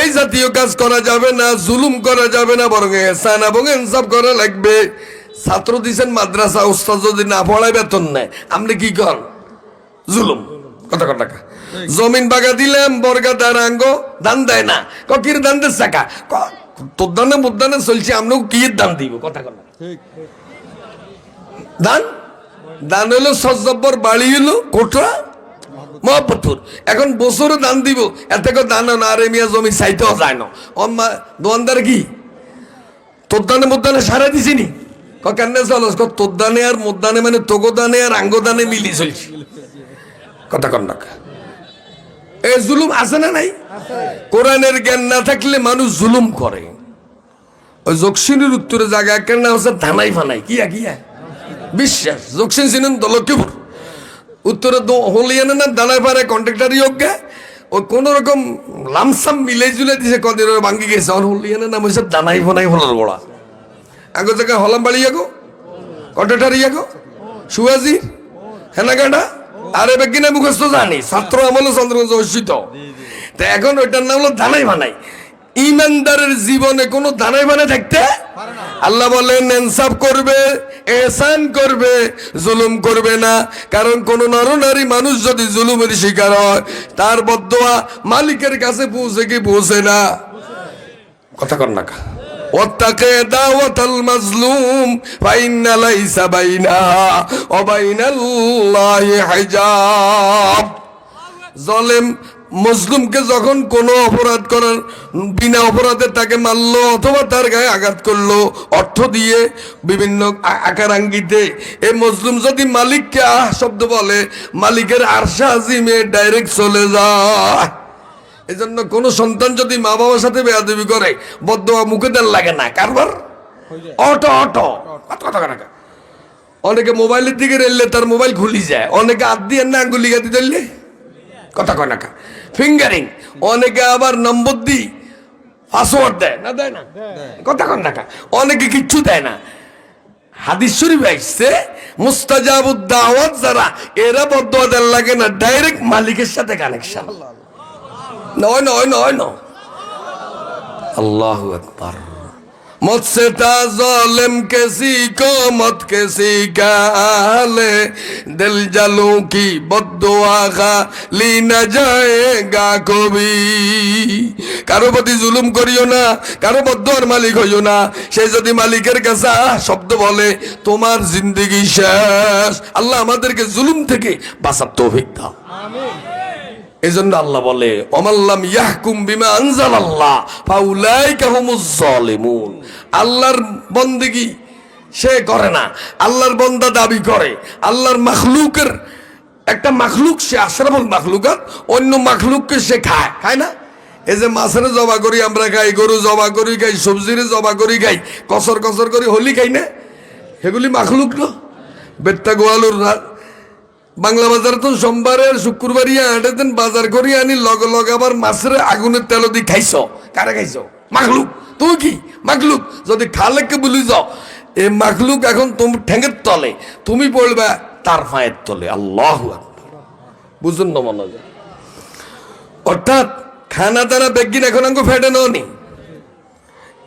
এই জাতীয় কাজ করা যাবে না, জুলুম করা যাবে না, বরং ইহসান এবং ইনসাফ করা লাগবে। ছাত্র দিছেন মাদ্রাসা, উস্তাদ যদি না পড়ায় বেতন নেয়, আপনি কি কর? জুলুম। কথা কন না? জমিন বাগা দিলাম, বর্গা দাঁড়াঙ্গ দান দেয় না, কির দান দে চাকা, তোর দানে মুদানে চলছে, আমরাও কি দান দিব? কথা কন না? দান দান হইলো সজ্জব্বর, বাড়ি হইলো কোটরা মহাপথুর। এখন বছরে দান দিব, এত দান না, আরে মিয়া জমি চাইতেও যায় না। দোয়ানদার কি তোর দানে মুদানে সারা দিছিনি? কেন চলস? তোর দানে আর মুদানে মানে তোগো দানে আর আঙ্গ দানে মিলি চলছে। কথা কন না? এই জুলুম আছে না নাই? কোরআনের জ্ঞান না থাকলে মানুষ জুলুম করে। ওই জকসিনের উত্তরে জায়গা কেন না হচ্ছে ধানাই ফানাই, কিয়া কিয়া বিশ্বাস। জকসিন ছিলেন দলকিপুর, উত্তরে হলিয়ানে না দানায় পারে কন্ট্রাক্টার যোগ্যা, ওই কোন রকম লামসাম মিলে জুলে দিছে, কদিন ভাঙ্গি গেছে। আর হলিয়ানের নাম হচ্ছে দানাই ফানাই হলার বড়া। আগো জায়গায় হলাম বাড়ি যাগো, কন্ট্রাক্টার ইয়াগো, সুয়াজি হেনাগাডা, আরে বেগিনা মুখস্থ জানি, ছাত্র আমলে চন্দ্রগঞ্জ অর্ষিত। তা এখন ওইটার নাম হলো দানাই বানাই। ইমানদারের জীবনে কোনো দানাই বানাই থাকতে আল্লাহ বলেন ইনসাফ করবে, ইহসান করবে, জুলুম করবে না। কারণ কোন নরনারী মানুষ যদি জুলুমের শিকার হয়, তার বদদোয়া মালিকের কাছে পৌঁছে কি পৌঁছে না? কথা কন না? ওয়াত্তাকি দাওয়াতাল মাজলুম ফাইন্না লাইসা বাইনাহা ওয়া বাইনাল্লাহি হিজাব। জালেম মুসলিমকে যখন কোনো অপরাধ করার বিনা অপরাধে তাকে মারলো অথবা তার গায়ে আঘাত করলো অর্থ দিয়ে বিভিন্ন আকার আঙ্গিতে, এই মুসলিম যদি মালিককে আহ শব্দ বলে, মালিকের আরশে আজিমে ডাইরেক্ট চলে যায়। এই জন্য কোনো সন্তান যদি মা বাবার সাথে বেয়াদবি করে, বদদোয়া মুখে দেন লাগে না, কারবার অটো অটো। অনেকে মোবাইলের দিকে রেললে তার মোবাইল খুলি যায়, অনেকে হাত দিয়ে না আঙ্গুলি গাতি ধরলে। কথা কয় না? ফিঙ্গারিং। অনেকে আবার নম্বর দি পাসওয়ার্ড দেয় না, দেয় না? কথা কন না? অনেকে কিচ্ছু দেয় না। হাদিস শরীফে আসছে মুস্তাজাবুদ দাওয়াত যারা, এরা বদদোয়া দেন লাগে না, ডাইরেক্ট মালিকের সাথে কানেকশন। নয় নয় নয় নয়। আল্লাহু আকবার। मुझसे था ज़ालिम किसी को मत किसी का हाले दिल जलों की बद्दुआ खाली न जाएगा कभी কারো প্রতি জুলুম করিও না কারো বদ্দুয়ার মালিক হইও না সে যদি মালিকের কাছে শব্দ বলে তোমার জিন্দেগি শেষ আল্লাহ আমাদেরকে জুলুম থেকে বাঁচার তৌফিক দাও আমিন এজন্য আল্লাহ বলে ওমাল্লাম ইয়াহকুম বিমা আনজালাল্লাহ ফাউলাইকা হুমুজ জালিমুন আল্লাহর বন্দেগী সে করে না আল্লাহর বান্দা দাবি করে আল্লাহর মাখলুকের একটা মাখলুক সে আশরাফুল মাখলুকাত অন্য মাখলুককে সে খায় না এই যে মাছের জবা করি আমরা খাই গরু জবা করি খাই সবজির জবা করি খাই কসর কসর করি হলি খাই না সেগুলি মাখলুক না বেত্তা গোয়ালুর বাংলা বাজার তো সোমবারের শুক্রবারিয়া আটে দিন বাজার করি আনি লগে লগে আবার মাছের আগুনের তেল দিয়ে খাইছ কারা খাইছ মাখলুক তুই কি মাখলুক যদি খালেকে বলি যাও এই মাখলুক এখন তুমি ঠেঙ্গের তলে তুমি পড়বা তার পায়ের তলে আল্লাহু আকবার বুঝুন না মনে হয় অর্থাৎ খানা দানা বেগিন এখন আমাকে ফেটে নি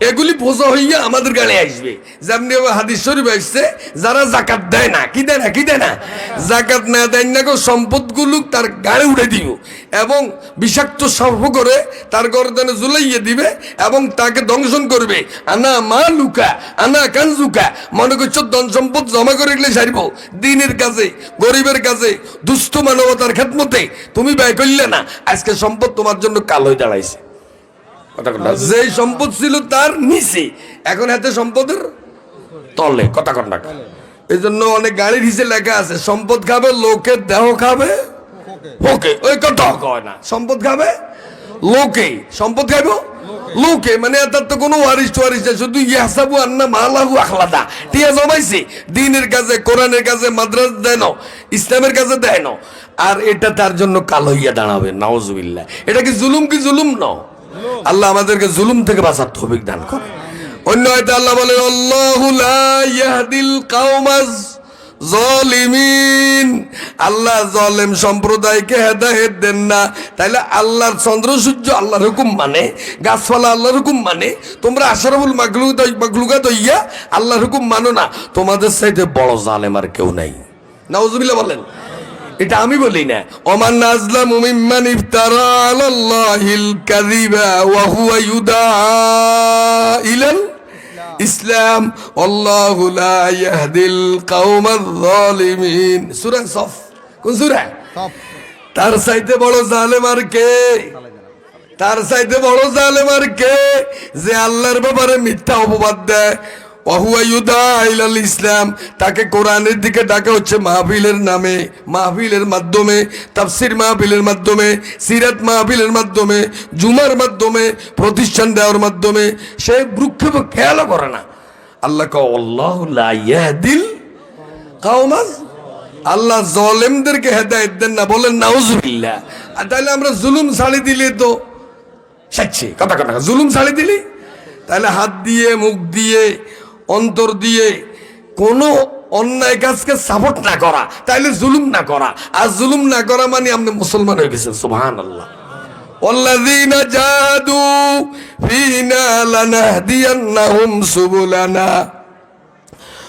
এগুলি বোঝা হইয়া আমাদের গাড়ি আসবে যেমনি হাদিস শরীফ আসছে যারা জাকাত দেয় না কি দেয় না জাকাত না দেয় না গো সম্পদগুলো তার গাড়ি উঠে দিব এবং বিষাক্ত সর্প করে তার গর্দানে ঝুলাইয়ে দিবে এবং তাকে দংশন করবে আনা মা লুকা আনা কানজুকা মনে করছো ধন সম্পদ জমা করে গেলে সারিব দিনের কাজে গরিবের কাজে দুস্থ মানবতার খেদমতে তুমি ব্যয় করলে না আজকে সম্পদ তোমার জন্য কাল হয়ে দাঁড়াইছে যে সম্পদ ছিল তার নিচে এখন হাতে সম্পদের তলে কথা কন্যা এই জন্য অনেক গাড়ির হিসেবে লেখা আছে সম্পদ খাবে লোকের দেহ খাবে ওকে ওই কথা কয় না সম্পদ খাবে লোকে সম্পদ খাবে লোকে মানে তার তো কোনো ওয়ারিস টোয়ারিস না শুধু ইয়াসাবু আন্না মালাহু আখলাদা টিয়া জমাইছে দিনের কাজে কোরআনের কাজে মাদ্রাস দেয় না ইসলামের কাজে দেয় না আর এটা তার জন্য কাল হইয়া দাঁড়াবে নাউজুবিল্লাহ এটা কি জুলুম না আল্লাহ আমাদেরকে জুলুম থেকে বাঁচার তৌফিক দান করে অন্য আয়াতে আল্লাহ বলেন আল্লাহু লা ইয়াহদিল কাওমাজ জালিমিন আল্লাহ জালেম সম্প্রদায়কে হেদায়েত দেন না তাইলে আল্লাহর চন্দ্র সূর্য আল্লাহর হুকুম মানে গাছপালা আল্লাহর হুকুম মানে তোমরা আশরাফুল মাখলুকাত হইয়া আল্লাহর হুকুম মানো না তোমাদের চাইতে বড় জালেম আর কেউ নাই নাউজুবিল্লাহ বলেন এটা আমি বলি না ওমান আযলামু মিম্মান ইফতারা আলাল্লাহিল কাযিবা ওয়া হুয়া ইউদা ইলাল ইসলাম আল্লাহু লা ইয়াহদিল কাওমাজ জালিমিন সূরা সফ কোন সূরা সফ তার চাইতে বড় জালেম আর কে তার চাইতে বড় জালেম আর কে যে আল্লাহর ব্যাপারে মিথ্যা অপবাদ দেয় ইসলাম তাকে কোরআনের দিকে ডাকা হচ্ছে মাহফিলের নামে মাহফিলের মাধ্যমে তাফসির মাহফিলের মাধ্যমে সিরাত মাহফিলের মাধ্যমে জুমার মাধ্যমে প্রতিষ্ঠান দেওয়ার মাধ্যমে সে ভ্রুক্ষেপ খেয়ালও করে না আল্লাহ আল্লাহু লা ইয়াহদিল কাওমাজ আল্লাহ জালেমদেরকে হেদায়েত দেন না বলেন নাউজুবিল্লাহ আর তাহলে আমরা জুলুম ছাড়ি দিলে তো সাচ্ছি কথা জুলুম ছাড়ি দিলি তাহলে হাত দিয়ে মুখ দিয়ে অন্তর দিয়ে কোনো অন্যায় কাজকে সাপোর্ট না করা তাইলে জুলুম না করা আর জুলুম না করা মানে আপনি মুসলমান হয়ে গেছেন সুবহানাল্লাহ ওয়াল্লাযীনা জাহাদু ফীনা লানাহদিয়ান্নাহুম সুবুলানা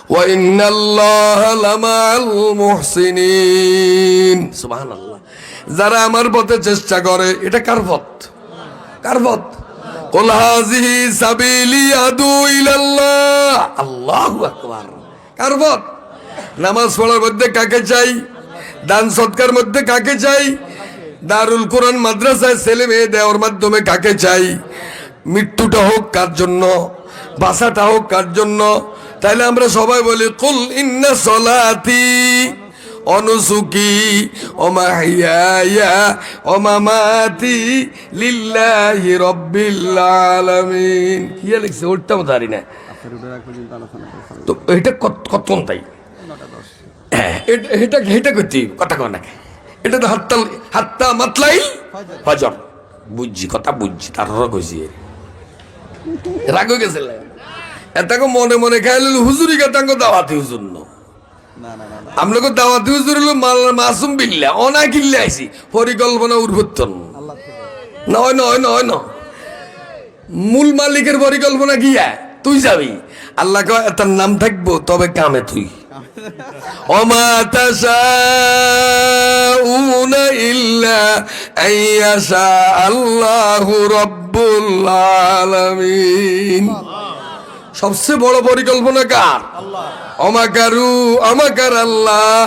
ওয়া ইন্নাল্লাহা লামাআল মুহসিনিন সুবহানাল্লাহ যারা আমার পথে চেষ্টা করে এটা কার পথ কুল হাযিহি সাবিলি আদু ইলাল্লাহ আল্লাহু আকবার কার পথ নামাজ পড়ার মধ্যে কাকে চাই দান সদকার মধ্যে কাকে চাই দারুল কোরআন মাদ্রাসায় ছেলে মেয়ে দেওয়ার মাধ্যমে কাকে চাই মৃত্যুটা হোক কার জন্য বাসাটা হোক কার জন্য তাইলে আমরা সবাই বলি কুল ইন্না সলাতি অনুসুকি ওমাহিয়ায়া ওমামাতি লিল্লাহি রাব্বিল আলামিন কি লিখছে ওটা জানি না তো এটা কত তাই এটা করতে কথা কয় না এটা তো হাত্তা মাতলাই ফজর বুঝছি তার কইছি রাগ হয়ে গেছে এটাকে মনে মনে খাইলে হুজুরি কাতাঙ্গ দাওয়াতি হুজুর আমরা দাওয়াতি হুজুর হলো মাসুম বিল্লা অনা কিল্লে আইছি পরিকল্পনা উর্বর্তন নয় মূল মালিকের পরিকল্পনা কি তুই যাবি। আল্লাহ কয় তার নাম থাকবো তবে কামে তুই। ওমা তাশাউনা ইল্লা আইয়াশা আল্লাহু রাব্বুল আলামিন। সবচেয়ে বড় পরিকল্পনা কার? অমাকারু অমাকার আল্লাহ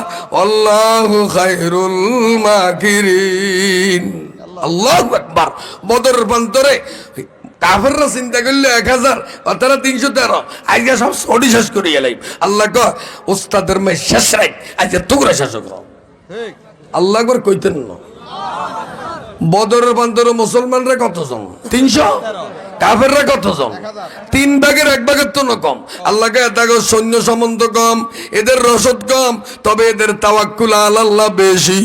আল্লাহু খায়রুল মাকিরিন। আল্লাহু আকবার। বদরের প্রান্তরে কাফেররা চিন্তা করলে 1000 আর তারা 313, আজকে সব সডি শেষ করে গেলাই। আল্লাহ কয় ওস্তাদের মে শেষ রাখ, আজকে তোমরা শেষ করো। আল্লাহ একবার কইতেন না। বদরের প্রান্তরে মুসলমানরা কতজন? 300। কাফেররা কতজন? 3 ভাগের 1 ভাগের তো কম। আল্লাহকে এত সৈন্য সামন্ত কম, এদের রসদ কম, তবে এদের তাওয়াক্কুল আলাল্লাহ বেশি।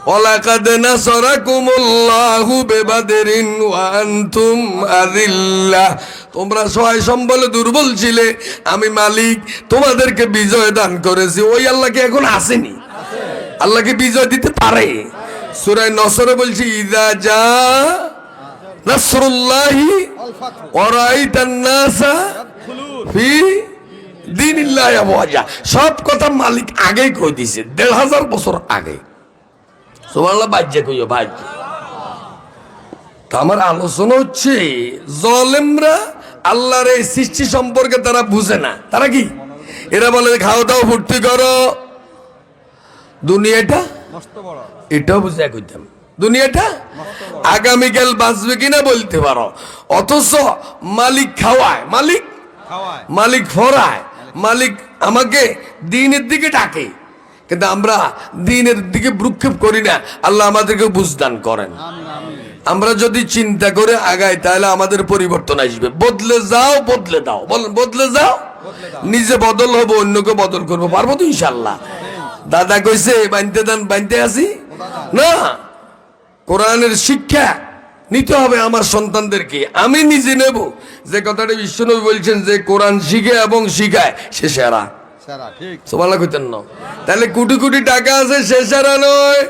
ওয়ালাকাদ নাসারাকুমুল্লাহু বিবাদরিন ওয়া আনতুম আযিল্লাহ। তোমরা সহায় সম্বলে দুর্বল ছিলে, আমি মালিক তোমাদেরকে বিজয় দান করেছি। ওই আল্লাহ কি এখন আসেনি? আল্লাহ কি বিজয় দিতে পারে? সূরা নসরে বলছি ইযা জা নাসরুল্লাহি ওয়া রাআইতান নাসা ফি দীনিল্লাহি আফওয়াজা। সব কথা মালিক আগেই কই দিয়েছে, 1500 বছর আগে। সুবহানাল্লাহ। বাজ্যে কইও ভাই। আমার আলোচনা হচ্ছে জালেমরা আল্লাহর এই সৃষ্টি সম্পর্কে তারা বুঝে না। তারা কি? এরা বলে খাও দাও ফুর্তি করো, দুনিয়াটা এটাও বুঝে কইতাম, দুনিয়াটা আগামীকাল বাঁচবে কিনা বলতে পারো। অথচ মালিক খাওয়ায়, মালিক ফরায়, মালিক আমাকে দিনের দিকে ডাকে, কিন্তু আমরা দিনের দিকে ভ্রুক্ষেপ করি না। আল্লাহ আমাদেরকে বুঝদান করেন। আমরা যদি চিন্তা করে আগাই তাহলে আমাদের পরিবর্তন আসবে। বদলে যাও, বদলে দাও, বলেন বদলে যাও। নিজে বদল হবো, অন্যকে বদল করবো, পারবো তো ইনশাল্লাহ। দাদা কইছে বানতে দেন, বানতে আসি না। কোরআনের শিক্ষা নিতে হবে আমার সন্তানদেরকে, আমি নিজে নেব। যে কথাটা বিশ্বনবী বলছেন যে কোরআন শিখে এবং শিখায় সে সেরা। সুবহানাল্লাহ কইতেন না? তাহলে কোটি কোটি টাকা আছে সে সেরা নয়,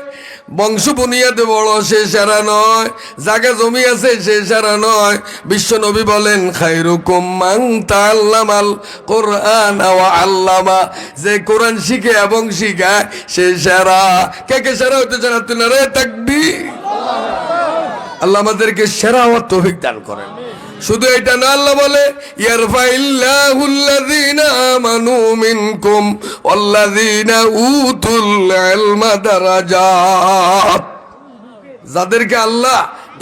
বংশ বুনিয়াদে বড় সে সেরা নয়, জায়গা জমি আছে সে সেরা নয়। বিশ্ব নবী বলেন খায়রুকুম মান তাআল্লামাল কুরআন ওয়া আল্লামা। যে কোরআন শিখে এবং শিখায় সে সেরা। কে কে সেরা হতে চান? তুই নারে তাকবীর। আল্লাহ আমাদেরকে সেরা হওয়ার তৌফিক দান করেন। শুধু এটা না, আল্লাহ বলে ইয়ারফাইল্লাহুল্লাযীনা আমানু মিনকুম ওয়াল্লাযীনা উতুল ইলমা দারাজাত। যাদেরকে আল্লাহ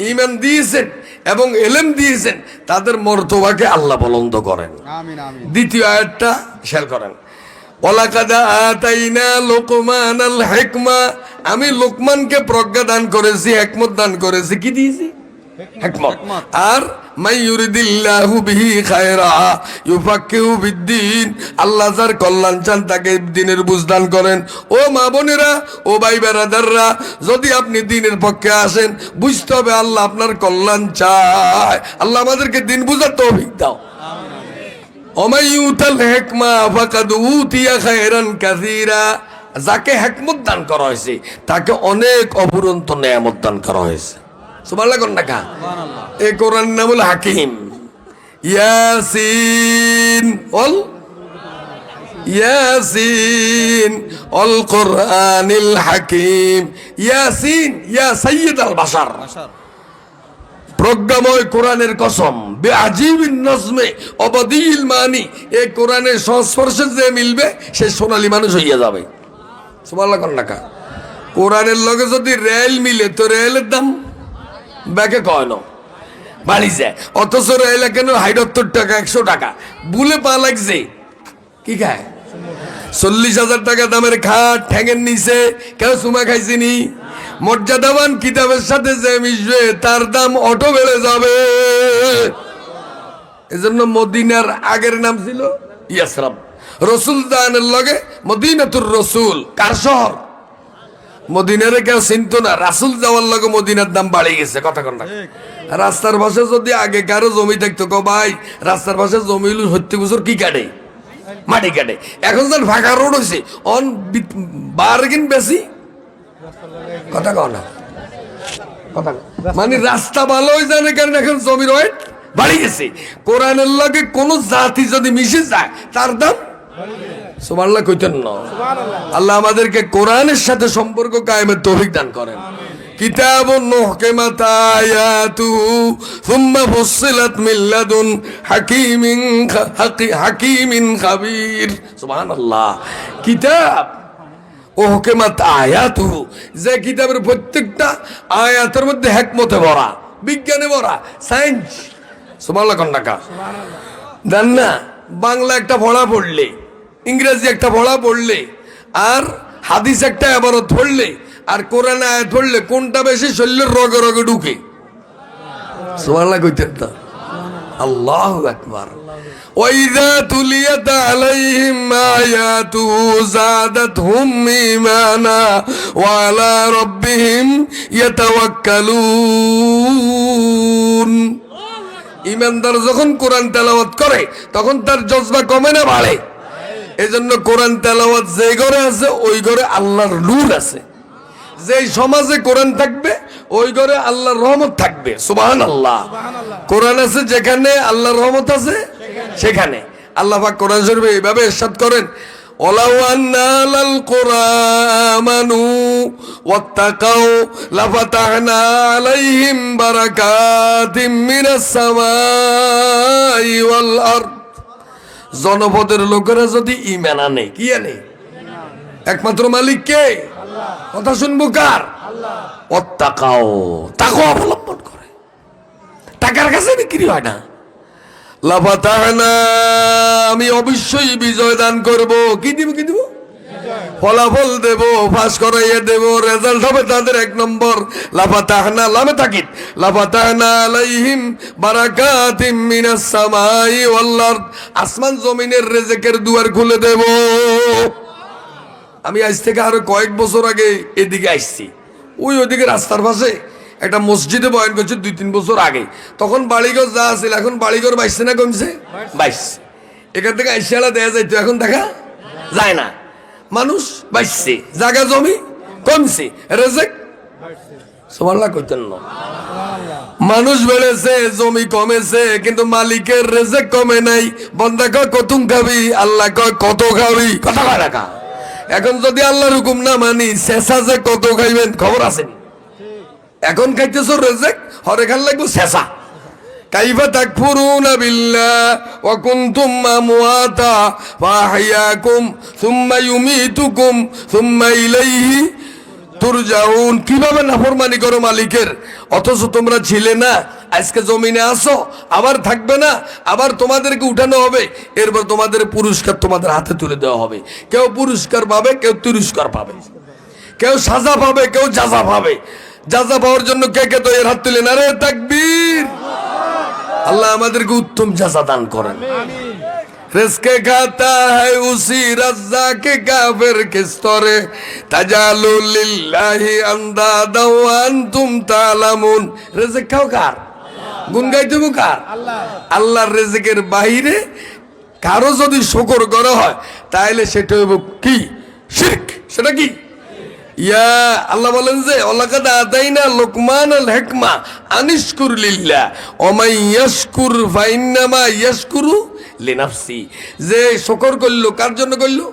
ঈমান দিয়েছেন এবং ইলম দিয়েছেন তাদের মর্তবাকে আল্লাহ বুলন্দ করেন। আমিন আমিন। দ্বিতীয় আয়াতটা শেয়ার করেন। ওয়ালাকাদ আতাইনা লুকমানাল হিকমা। আমি লোকমানকে প্রজ্ঞা দান করেছি, হিকমত দান করেছি। কি দিয়েছি? হিকমত। আর মাই ইউরিদিল্লাহু বিহি খায়রা ইউফাক্কিহু বিদ্দীন। আল্লাহ যার কল্যাণ চান তাকে দ্বীনের বুঝ দান করেন। ও মা বোনেরা, ও ভাই বেরাদাররা, যদি আপনি দ্বীনের পক্ষে আসেন বুঝতে হবে আল্লাহ আপনার কল্যাণ চায়। আল্লাহ আমাদেরকে দ্বীন বুঝার তৌফিক দাও। ওমাই ইউতাল হিকমা ফাকাদ উতিয়া খায়রান কাসীরা। যাকে হিকমত দান করা হয়েছে তাকে অনেক অফুরন্ত নেয়ামত দান করা হয়েছে। সুবহানাল্লাহ কোন নাকা? এই কোরআন নামুল হাকিম। ইয়াসিন অল ইয়াসিন অল কোরআনিল হাকিম। ইয়াসিন ইয়া সাইয়্যিদ আল বাশার। প্রজ্ঞাময় কোরআনের কসম। বেআজিবিন নজমে অবদিল মানি। এই কোরআনের সংস্পর্শে যে মিলবে সে সোনালী মানুষ হইয়া যাবে। সুবহানাল্লাহ কোন নাকা? কোরআনের লগে যদি রেল মিলে তো রেলের দাম ব্যাকে কয় না বাড়ি যায়। অথচ রেলে কেন ৭৫ টাকা ১০০ টাকা বুলে পা লাগছে। কি খায়? ৪০,০০০ টাকা দামের খাট ঠ্যাঙের নিচে কেউ চুমা খাইছিনি। মর্যাদাবান কিতাবের সাথে যে মিশবে তার দাম অটো বেড়ে যাবে। এজন্য মদিনার আগের নাম ছিল ইয়াসরাব। রসুল দানের লগে মদিনাতুর রসুল। কার শহর? মদিনারে কেউ চিনত না। রাসুল যাওয়ার লগে মদিনার দাম বাড়ে গেছে। কথা কন না? রাস্তার পাশে যদি আগে কারো জমি থাকতো, কো ভাই রাস্তার পাশে জমি ৭০ বছর কি কাটে? মাটি কাটে। এখন যখন ফাঁকা রোড হয়েছে অন বার্গিন বেশি। কথা কও না? কথা মানে রাস্তা ভালো হয়ে যায় না, কারণ এখন জমির ওয়েট বাড়ি গেছে। কোরআনের লগে কোন জাতি যদি মিশে যায় তার দাম সুবহানাল্লাহ কইতেন না। আল্লাহ আমাদেরকে কোরআনের সাথে সম্পর্ক কায়েমের তৌফিক দান করেন। কিতাবুন মুহকামাত আয়াতুহু সুম্মা ফুসসিলাত মিন লাদুন হাকিমিন খাবীর। সুবহানাল্লাহ। কিতাব মুহকামাত আয়াতুহু, যে কিতাবের প্রত্যেকটা আয়াতের মধ্যে হিকমতে ভরা, বিজ্ঞানে ভরা, সায়েন্স। সুবহানাল্লাহ কন্নাকা জান না। বাংলা একটা পড়া পড়লে, ইংরেজি একটা পড়া পড়লে, আর হাদিস একটা ইবারত পড়লে, আর কোরআন আয়াত পড়লে কোনটা বেশি শরীরের রগে রগে ঢুকে? সুবহানাল্লাহ কইতেন না। আল্লাহু আকবার। ওয়াইযা তুলিয়াত আলাইহিম আয়াতুহু যাদাতহুম ঈমানা ওয়া আলা রাব্বিহিম ইয়াতাওয়াক্কালুন। ইমানদার যখন কোরআন তেলাওয়াত করে তখন তার জজবা কমে না বাড়ে? এজন্য কোরআন তেলাওয়াত যে ঘরে আছে ওই ঘরে আল্লাহর নূর আছে। যেই সমাজে কোরআন থাকবে ওই ঘরে আল্লাহর রহমত থাকবে। সুবহানাল্লাহ। কোরআন আছে যেখানে আল্লাহর রহমত আছে সেখানে। আল্লাহ পাক কোরআন শরীফে এইভাবে ইরশাদ করেন, ওয়ালাউ আন্না আলাল কুরআমানু ওয়াত্তাকাউ লাফাতাহনা আলাইহিম বারাকাতিম মিনাস সামাই ওয়াল আরদ। জনপদের লোকেরা যদি ঈমান আনে, কি আনে? একমাত্র মালিক কে? কথা শুনবো কার? ওয়াত্তাকাউ, তাকওয়া অবলম্বন করে। টাকার কাছে বিক্রি হয় না। লাফাতাহনা, আমি অবশ্যই বিজয় দান করব। কি দিব? কি দিব? ফলাফল দেব, পাস করাইয়া দেব, রেজাল্ট হবে তাদের 1 নম্বর। লাফাতাহনা, লামে তাকিদ, লাফাতাহনা আলাইহিম বারাকাতিম মিনাস সামাই ওয়াল আরদ। আসমান জমিনের রিজিকের দুয়ার খুলে দেব। আমি আজ থেকে আরো কয়েক বছর আগে এদিকে আসছি। ওইদিকে রাস্তার পাশে একটা মসজিদে বয়ান করছে 2-3 বছর আগে। তখন বাড়িঘর যা আছিল, এখন বাড়িঘর বাইছে না কমছে? বাইছে। এখান থেকে আইসিয়ালা দেয়া যাইতো, এখন দেখা যায় না। মানুষ বাইছে, জায়গা জমি কমছে, রেজেক সুবহানাল্লাহ কইতেন না। মানুষ বেড়েছে, জমি কমেছে, কিন্তু মালিকের রেজেক কমে নাই। বান্দা কয় কতুম খাবি, আল্লাহ কয় কত খাবি, কথা কয় রাখা। এখন যদি আল্লাহর হুকুম না মানি, শেষা যে কত খাইবেন খবর আছে? এখন খাইতেছ রেজেক, হরে খান লাগবে শেষা। কাইফা তাকফুরুনা বিল্লাহ ওয়া কুনতুম আমওয়াতা ফাআহইয়াকুম সুম্মা ইউমীতুকুম সুম্মা ইলাইহি তুরজাউন। কিভাবে নাফরমানি করো মালিকের, অথচ তোমরা ছিলে না, আজকে জমিনে আসো, আবার থাকবে না, আবার তোমাদেরকে উঠানো হবে, এরপর তোমাদের পুরস্কার তোমাদের হাতে তুলে দেওয়া হবে। কেউ পুরস্কার পাবে, কেউ তিরস্কার পাবে, কেউ সাজা পাবে, কেউ যাজা পাবে। যাজা পাওয়ার জন্য কে কে তো এর হাত তুলে না রে তাকবীর। আল্লাহ আমাদেরকে উত্তম যাজা দান করেন। রিজকে খাতা হ্যায় উসি রাজ্জাকে কাফির কিস তরে তাজালু লিল্লাহি আনদাদা ওয়া আনতুম তাআলামুন। রিজক খাও কার? গুণ গাইতে কার? আল্লাহর রিজকের বাইরে কারো যদি শুকর করা হয় তাহলে সেটা হইব কি? শিরক। সেটা কি? ইয়া আল্লাহ বলেন যে ওয়ালাকাদ আতাইনা লুকমানাল হিকমা আনিশকুর লিল্লাহ ওয়া মান ইয়াশকুর ফাইন্নামা ইয়াশকুরু লিনাফসি। যে শুকর করলো কার জন্য করলো?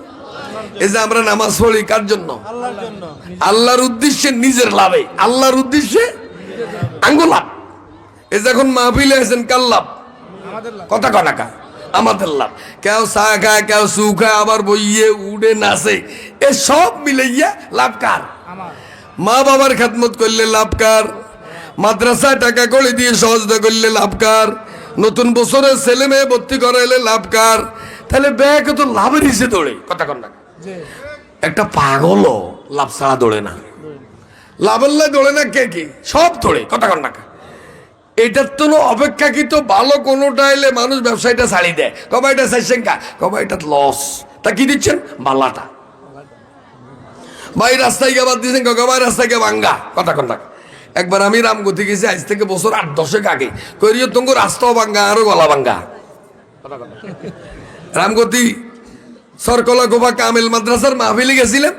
এই যে আমরা নামাজ পড়ি কার জন্য? আল্লাহর জন্য। আল্লাহর উদ্দেশ্যে, নিজের লাভে, আল্লাহর উদ্দেশ্যে আঙ্গুল লাভ। এই যে এখন মাহফিলে আছেন কার লাভ? কথা কনাকা আমাদের লাভ। কেউ চা খায়, কেউ সু খায়, আবার বইয়ে উড়ে নাচে, এ সব মিলাইয়া লাভ কার? মা বাবার খেদমত করলে লাভ কার? মাদ্রাসায় টাকা করে দিয়ে সহযোগিতা করলে লাভ কার? নতুন বছরে ছেলে মেয়ে ভর্তি করাইলে লাভ কার? তাহলে ব্যাগ তো লাভের হিসেবে দৌড়ে। কথা কন না, একটা পাগলও লাভ ছাড়া দৌড়ে না। লাভের লাই দৌড়ে না কে কি? সব দৌড়ে। কথা কন না। এটার তো অপেক্ষাকৃত ভালো কোনোটা এলে মানুষ ব্যবসায়ীটা ছাড়ি দেয়। কবা এটা চাইছেন কা? কবা এটা লস। তা কি দিচ্ছেন? বালাটা। ভাই রাস্তায় গিয়ে বাদ দিয়েছেন, কবা রাস্তায় গিয়ে ভাঙ্গা। কথা কন না। একবার আমি রামগতি গেছি আজ থেকে বছর 8-10 আগে, করিও তোমার রাস্তাও ভাঙ্গা, আরো গলা ভাঙ্গা। রামগতি সরকলা গোবা কামেল মাদ্রাসার মাহফিলে গেছিলেন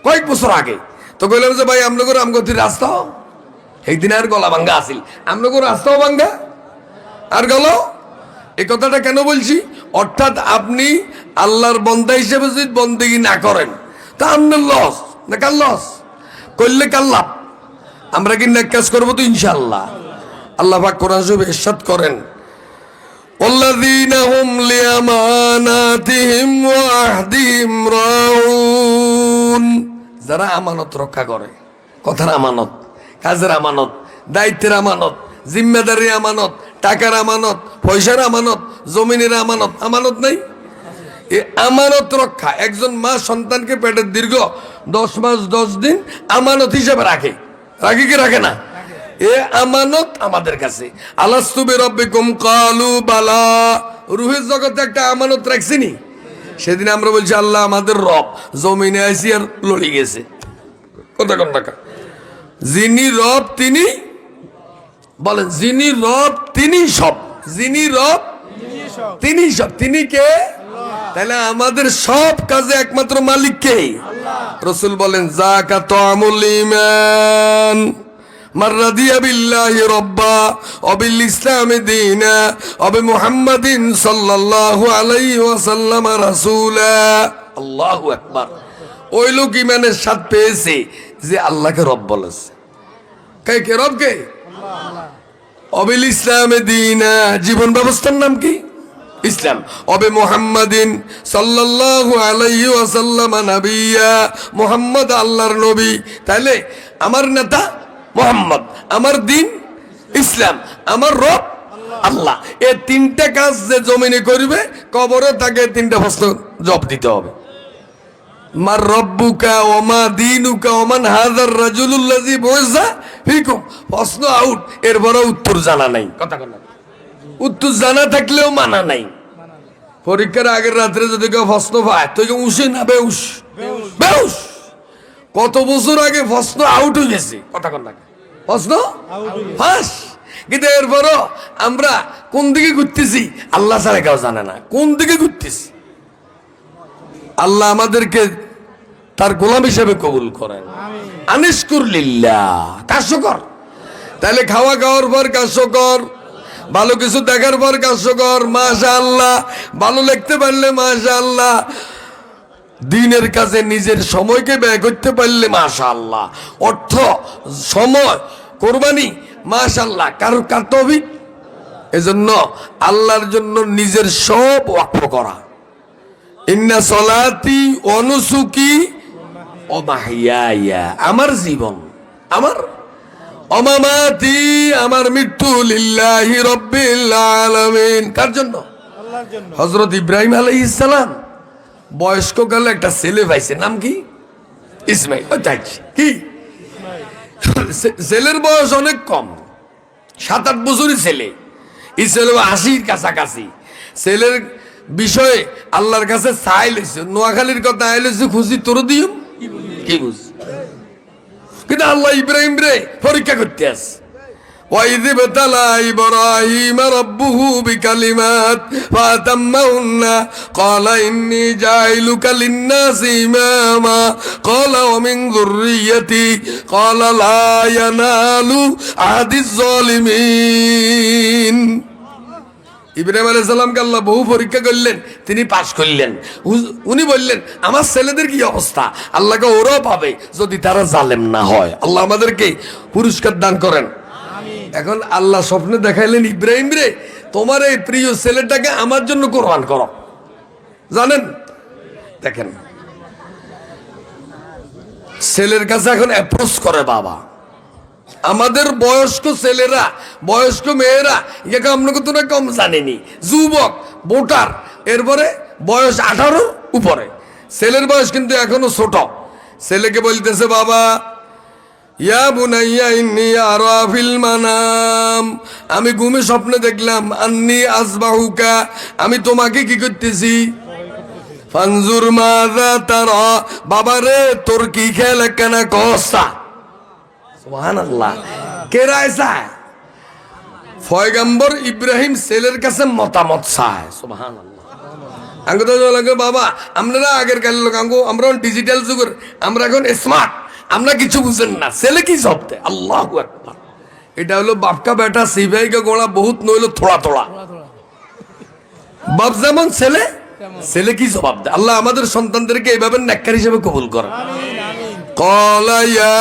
কয়েক বছর আগে। তো কইলাম যে ভাই আপনাকে রামগতির রাস্তা, এই দিন আর গলা ভাঙ্গা আসিল, আপনাকে রাস্তাও ভাঙ্গা, আর গেল এই কথাটা কেন বলছি, অর্থাৎ আপনি আল্লাহর বান্দা হিসেবে যদি বন্দেগী না করেন তা আপনার লস না, কার লস করলে কার লাভ। আমরা কি নেক কাজ করবো তো ইনশাআল্লাহ। আল্লাহ পাক কোরআন শরীফে ইরশাদ করেন, ওয়াল্লাযীনা হুম লিআমানাতিহিম ওয়া আহদিহিম রাউন, যারা আমানত রক্ষা করে, কথার আমানত, কাজের আমানত, দায়িত্বের আমানত, জিম্মেদারির আমানত, টাকার আমানত, পয়সার আমানত, জমিনের আমানত, আমানত নাই? এই আমানত রক্ষা, একজন মা সন্তানকে পেটের দীর্ঘ 10 মাস 10 দিন আমানত হিসেবে রাখে, রাখে কি রাখে না? এ আমানত আমাদের কাছে। আলাস্তু বিরাব্বিকুম ক্বালু বালা, রূহের জগতে একটা আমানত রাখছিনি। সেদিন আমরা বলছি আল্লাহ আমাদের রব, জমিনে আইসি আর লড়ি গেছে, কথা কোন টাকা। যিনি রব তিনি বলেন, যিনি রব তিনি সব, যিনি রব তিনি সব, তিনি কে? তাহলে আমাদের সব কাজে একমাত্র মালিক কে? রাসূল বলেন যাকাত তাআমুল ঈমান, মান রাদিয়া বিল্লাহি রাব্বা ওয়া বিল ইসলামি দীনা ওয়া বিমুহাম্মাদিন সাল্লাল্লাহু আলাইহি ওয়াসাল্লাম রাসূলা। আল্লাহু আকবার। ওই লোক ঈমানের স্বাদ পেয়েছে যে আল্লাহকে রব বলেছে। কে রব? কে? অবিল ইসলামে দীনা, জীবন ব্যবস্থার নাম কি? ইসলাম। অবে মুহাম্মাদিন সাল্লাল্লাহু আলাইহি ওয়াসাল্লাম নাবিয়্যা, মুহাম্মদ আল্লাহর নবী। তাহলে আমার নেতা মুহাম্মদ, আমার দিন ইসলাম, আমার রব আল্লাহ। এই তিনটা কাজ যে জমিনে করবে, কবরে তাকে তিনটা প্রশ্ন জবাব দিতে হবে। মার রব্বুকা ওয়া মা দীনুকা ওয়া মান হাযার রাজুলুল্লাযী বুইসা ফিকুম, প্রশ্ন আউট, এরপরে উত্তর জানা নাই, কথা কথা। উত্তর জানা থাকলেও মানা নাই। পরীক্ষার আগের রাত্রে যদি কেউ প্রশ্ন পায় তো উসে না বেউস, বেউস। কত বছর আগে প্রশ্ন আউট হয়ে গেছে, কথা কথা। প্রশ্ন ফাঁস, কিন্তু এরপরও আমরা কোন দিকে ঘুরতেছি আল্লাহ ছাড়া কেউ জানে না, কোন দিকে ঘুরতেছি। আল্লাহ আমাদেরকে তার গোলাম হিসেবে কবুল করেন। আনিশকুর লিল্লাহ, কাজকর। তাহলে খাওয়া খাওয়ার পর কাজকর, ভালো কিছু দেখার পর কাজকর, মাশাআল্লাহ। ভালো লিখতে পারলে মাশাআল্লাহ, দিনের কাজে নিজের সময়কে ব্যয় করতে পারলে মাশাআল্লাহ, অর্থ সময় কোরবানি মাশাআল্লাহ। কারোর কার্তবি, এজন্য আল্লাহর জন্য নিজের সব ওয়াকফ করা। ইন্না সলাতি ওয়া নুসুকি ওয়া মাহইয়ায়া, আমার জীবন, আমার অমামাতি, আমার মৃত্যু, লিল্লাহি রাব্বিল আলামিন। কার জন্য? আল্লাহর জন্য। হযরত ইব্রাহিম আলাইহিস সালাম বয়স্ক কালে একটা ছেলে পাইছে, নাম কি? ইসমাইল। কি ছেলের বয়স অনেক কম, 7-8 বছরই ছেলে। এই ছেলে 80-র কাছাকাছি। ছেলের বিষয়ে আল্লাহর কাছে চাই লইছে, নোয়াখালীর কথা আইলেছে, খুশি তোর দিও কি বুঝ। কিন্তু আল্লাহ ইব্রাহিম রে পরীক্ষা করতে আসে। وَإِذِ ابْتَلَى إِبْرَاهِيمَ رَبُّهُ بِكَلِمَاتٍ فَأَتَمَّهُنَّ قَالَ إِنِّي جَاعِلُكَ لِلنَّاسِ إِمَامًا قَالَ وَمِنْ ذُرِّيَّتِي قَالَ لَا يَنَالُ عَهْدِ الظَّالِمِينَ। ইব্রাহিম আলাইহিস সালামকে আল্লাহ বহু পরীক্ষা করলেন, তিনি পাশ করলেন। উনি বললেন আমার ছেলেদের কি অবস্থা? আল্লাহকে ওরাও পাবে যদি তারা জালেম না হয়। আল্লাহ আমাদেরকে পুরস্কার দান করেন। এখন আল্লাহ স্বপ্নে দেখাইলেন, ইব্রাহিম রে তোমার এই প্রিয় ছেলেটাকে আমার জন্য কোরবান করো। জানেন, দেখেন ছেলের কাছে এখন অ্যাপ্রোচ করে বাবা। আমাদের বয়স্ক ছেলেরা, বয়স্ক মেয়েরা একে আপনাকে তো না কম জানেনি, যুবক ভোটার, এরপরে বয়স 18 উপরে, ছেলের বয়স কিন্তু এখনো ছোট। ছেলেকে বলতেছে বাবা, ইয়া বুনাইয়া ইন্নী আরা ফিল মানাম, আমি ঘুমে স্বপ্নে দেখলাম, আন্নী আসবাহুকা, আমি তোমাকে কি করতেছি, ফানজুর মাযা তারা, বাবা রে তোর কি খেয়াল কেন কসা। সুবহানাল্লাহ। কে রায়সা? পয়গম্বর ইব্রাহিম ছেলের কাছে মতামত চায়। সুবহানাল্লাহ। আঙ্গো তো লাগে বাবা, আমরা আগের কালের লোক, আঙ্গো আমরা ডিজিটাল যুগের, আমরা এখন স্মার্ট, আমরা কিছু বুঝেন না, ছেলে কি শব্দে। আল্লাহু আকবার। এটা হলো বাপকা বেটা সিপাহী কা গোড়া বহুত নইলো থোড়া থোড়া। বাপ যেমন ছেলে ছেলে কি জবাব দেয়। আল্লাহ আমাদের সন্তানদেরকে এইভাবে নেককার হিসেবে কবুল করে। ক্বালা ইয়া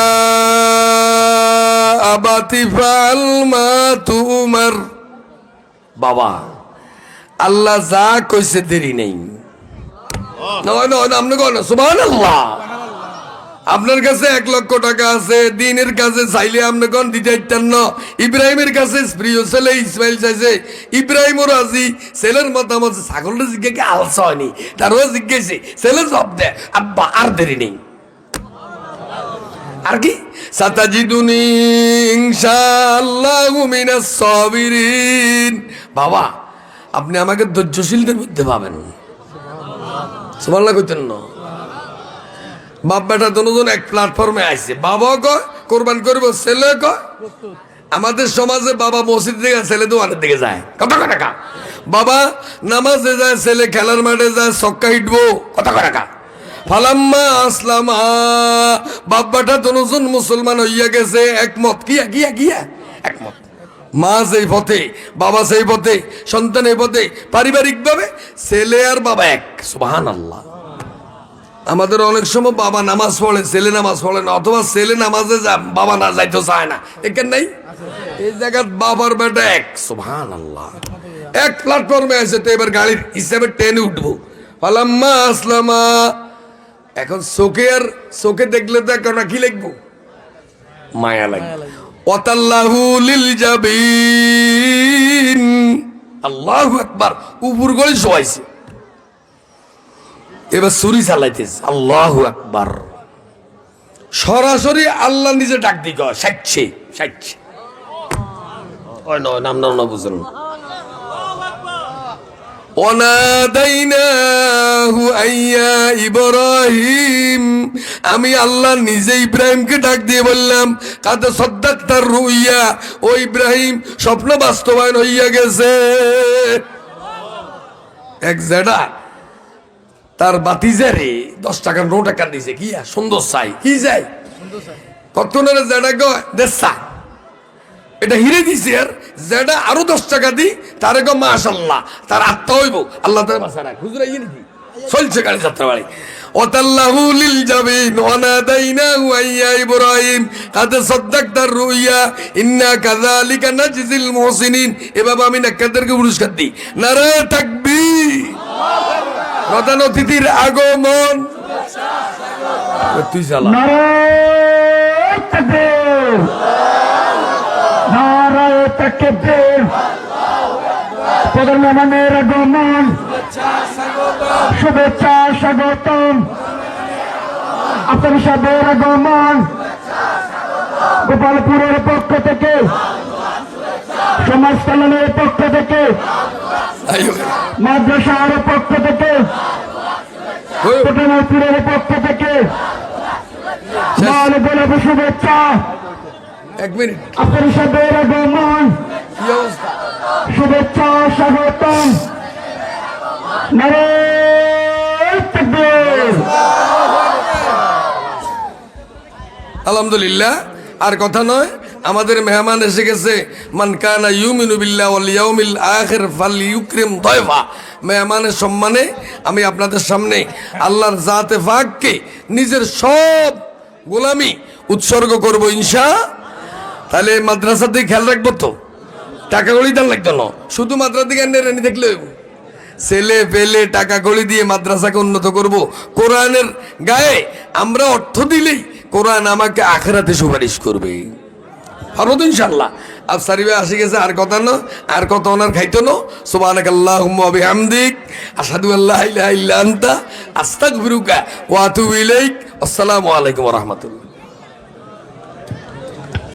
আবাতি ফাল মা তুমার। বাবা আল্লাহ যা কইছে দেরি নেই। নয় নয় আপনি কন সুবহানাল্লাহ। আপনার কাছে 1 লক্ষ টাকা আছে, দিনের কাছে চাইলে আপনি কোন দিতে ইচ্ছেন না। ইব্রাহিমের কাছে প্রিয় ছেলে ইসমাইল চাইছে, ইব্রাহিমও রাজি। ছেলের মতামত ছাগলটা জিজ্ঞাসা আলসা হয়নি, তারও জিজ্ঞাসা ছেলে জব দেয় আব্বা আর দেরি নেই। আর কি সাতাজিদুনি ইনশাআল্লাহু মিনাস সাবিরিন। বাবা আপনি আমাকে ধৈর্যশীলদের মধ্যে পাবেন। সুবহানাল্লাহ কইতেন না। বাপ বেটা দুজন এক প্ল্যাটফর্মে আইছে। বাবা কয় কোরবান করবো, ছেলে কয় আমাদের সমাজে বাবা মসজিদ থেকে ছেলে দোকানের দিকে যায় কত টাকা, বাবা নামাজে যায়, ছেলে খেলার মাঠে যায়, ছক্কা হিটবো কত টাকা। ফালাম্মা আসলামা বাপ বেটা দুজন মুসলমান হইয়া গেছে, একমত কিয়া কিয়া কিয়া একমত। মা সেই পথে, বাবা সেই পথে, সন্তান এই পথে, পারিবারিক ভাবে ছেলে আর বাবা এক। সুবহানাল্লাহ। আমাদের অনেক সময় বাবা নামাজ পড়ে ছেলে নামাজ পড়ে না, অথবা ছেলে নামাজে যা বাবা না যাইতে চায় না, এখানে নাই। এই জায়গায় বাবার বেটা এক। সুবহানাল্লাহ। এক প্ল্যাটফর্মে আছে, তো এবার গাড়ির হিসাবে টেনে উঠবো। ফালাম্মা আসলামা এখন চোখে দেখলে তো এখন কি লিখবো, মায়া লাগে। ওয়াতাল্লাহু লিল জাবিন। আল্লাহু আকবার। উপর করে শোয়াইছে, এবার ছুরি চালাইতেছে। আল্লাহু আকবার। সরাসরি আল্লাহ নিজে ডাক দিক সাইছে সাইছে। ওই নয় নাম নাম না বুঝলেন। ওয়ানাদাইনাহু আইয়া ইব্রাহিম। আমি আল্লাহ নিজে ইব্রাহিমকে ডাক দিয়ে বললাম কাদ সাদ্দাকতার রুইয়া, ও ইব্রাহিম স্বপ্ন বাস্তবায়ন হইয়া গেছে। এক জেডা তার বাতিজারে 10 টাকার নোট টাকা দিছে, কি সুন্দর চাই কি যাই কত জেডা গয় দেশা এটা হিরে দিছে, আর জেডা আরো 10 টাকা দি তারে গো মাশাআল্লাহ তার আত্মা হইব আল্লাহ তাআলা বাসারা হুজুরা ইয়ে নাকি চলছে গাড়ি যাত্রা বাড়ি। ওয়াতাল্লাহু লিল জাবিন ওয়ানাদাইনাহু আইয়া ইব্রাহিম কাদ সাদ্দাকতার রুইয়া ইন্না কাযালিকা নাজজিল মুহসিনিন। এভাবে আমি নেককারদেরকে পুরস্কার দিই। নারে তাকবীর। প্রধান অতিথির আগমন। তুই চালা। নারায়ে তাকবীর, নারায়ে তাকবীর। প্রধান মেহমানের আগমন, শুভেচ্ছা স্বাগতম। আপনার সাহেবের আগমন গোপালপুরের পক্ষ থেকে, সমাজ কল্যাণের পক্ষ থেকে, মাদ্রাসার পক্ষ থেকে, পটনাপুরের পক্ষ থেকে গোলাপ শুভেচ্ছা। 1 মিনিট। আপনার সাহেবের আগমন, কি অবস্থা? শুভেচ্ছা স্বাগতম। নারায়ে তাকবীর। আলহামদুলিল্লাহ। আর কথা নয়, আমাদের মেহমান এসে গেছে। মান কানা ইউমিনু বিল্লাহি ওয়াল ইয়াউমিল আখির ফালইউকরিম দায়ফা। মেহমানের সম্মানে আমি আপনাদের সামনে আল্লাহর জাতে পাককে নিজের সব গোলামি উৎসর্গ করব ইনশাআল্লাহ। তাহলে মাদ্রাসার দিকে খেয়াল রাখবো তো, টাকা কড়ি দেন লাগতো না, শুধু মাদ্রাসার দিকে রেনি দেখলে হইব। ছেলে পেলে টাকা কড়ি দিয়ে মাদ্রাসাকে উন্নত করব। কোরআনের গায়ে আমরা অর্থ দিলেই কোরআন আমাকে আখিরাতে সুপারিশ করবে। পারবো তো ইনশাআল্লাহ। আফসারি ভাই আসে গেছে, আর কথা না, আর কথা ওনার খাইতো না। সুবহানাকাল্লাহুম্মা ওয়া বিহামদিক আশহাদু আল্লা ইলাহা ইল্লা আনতা আস্তাগফিরুকা ওয়া আতুবু ইলাইক। আসসালামু আলাইকুম ওয়া রাহমাতুল্লাহ।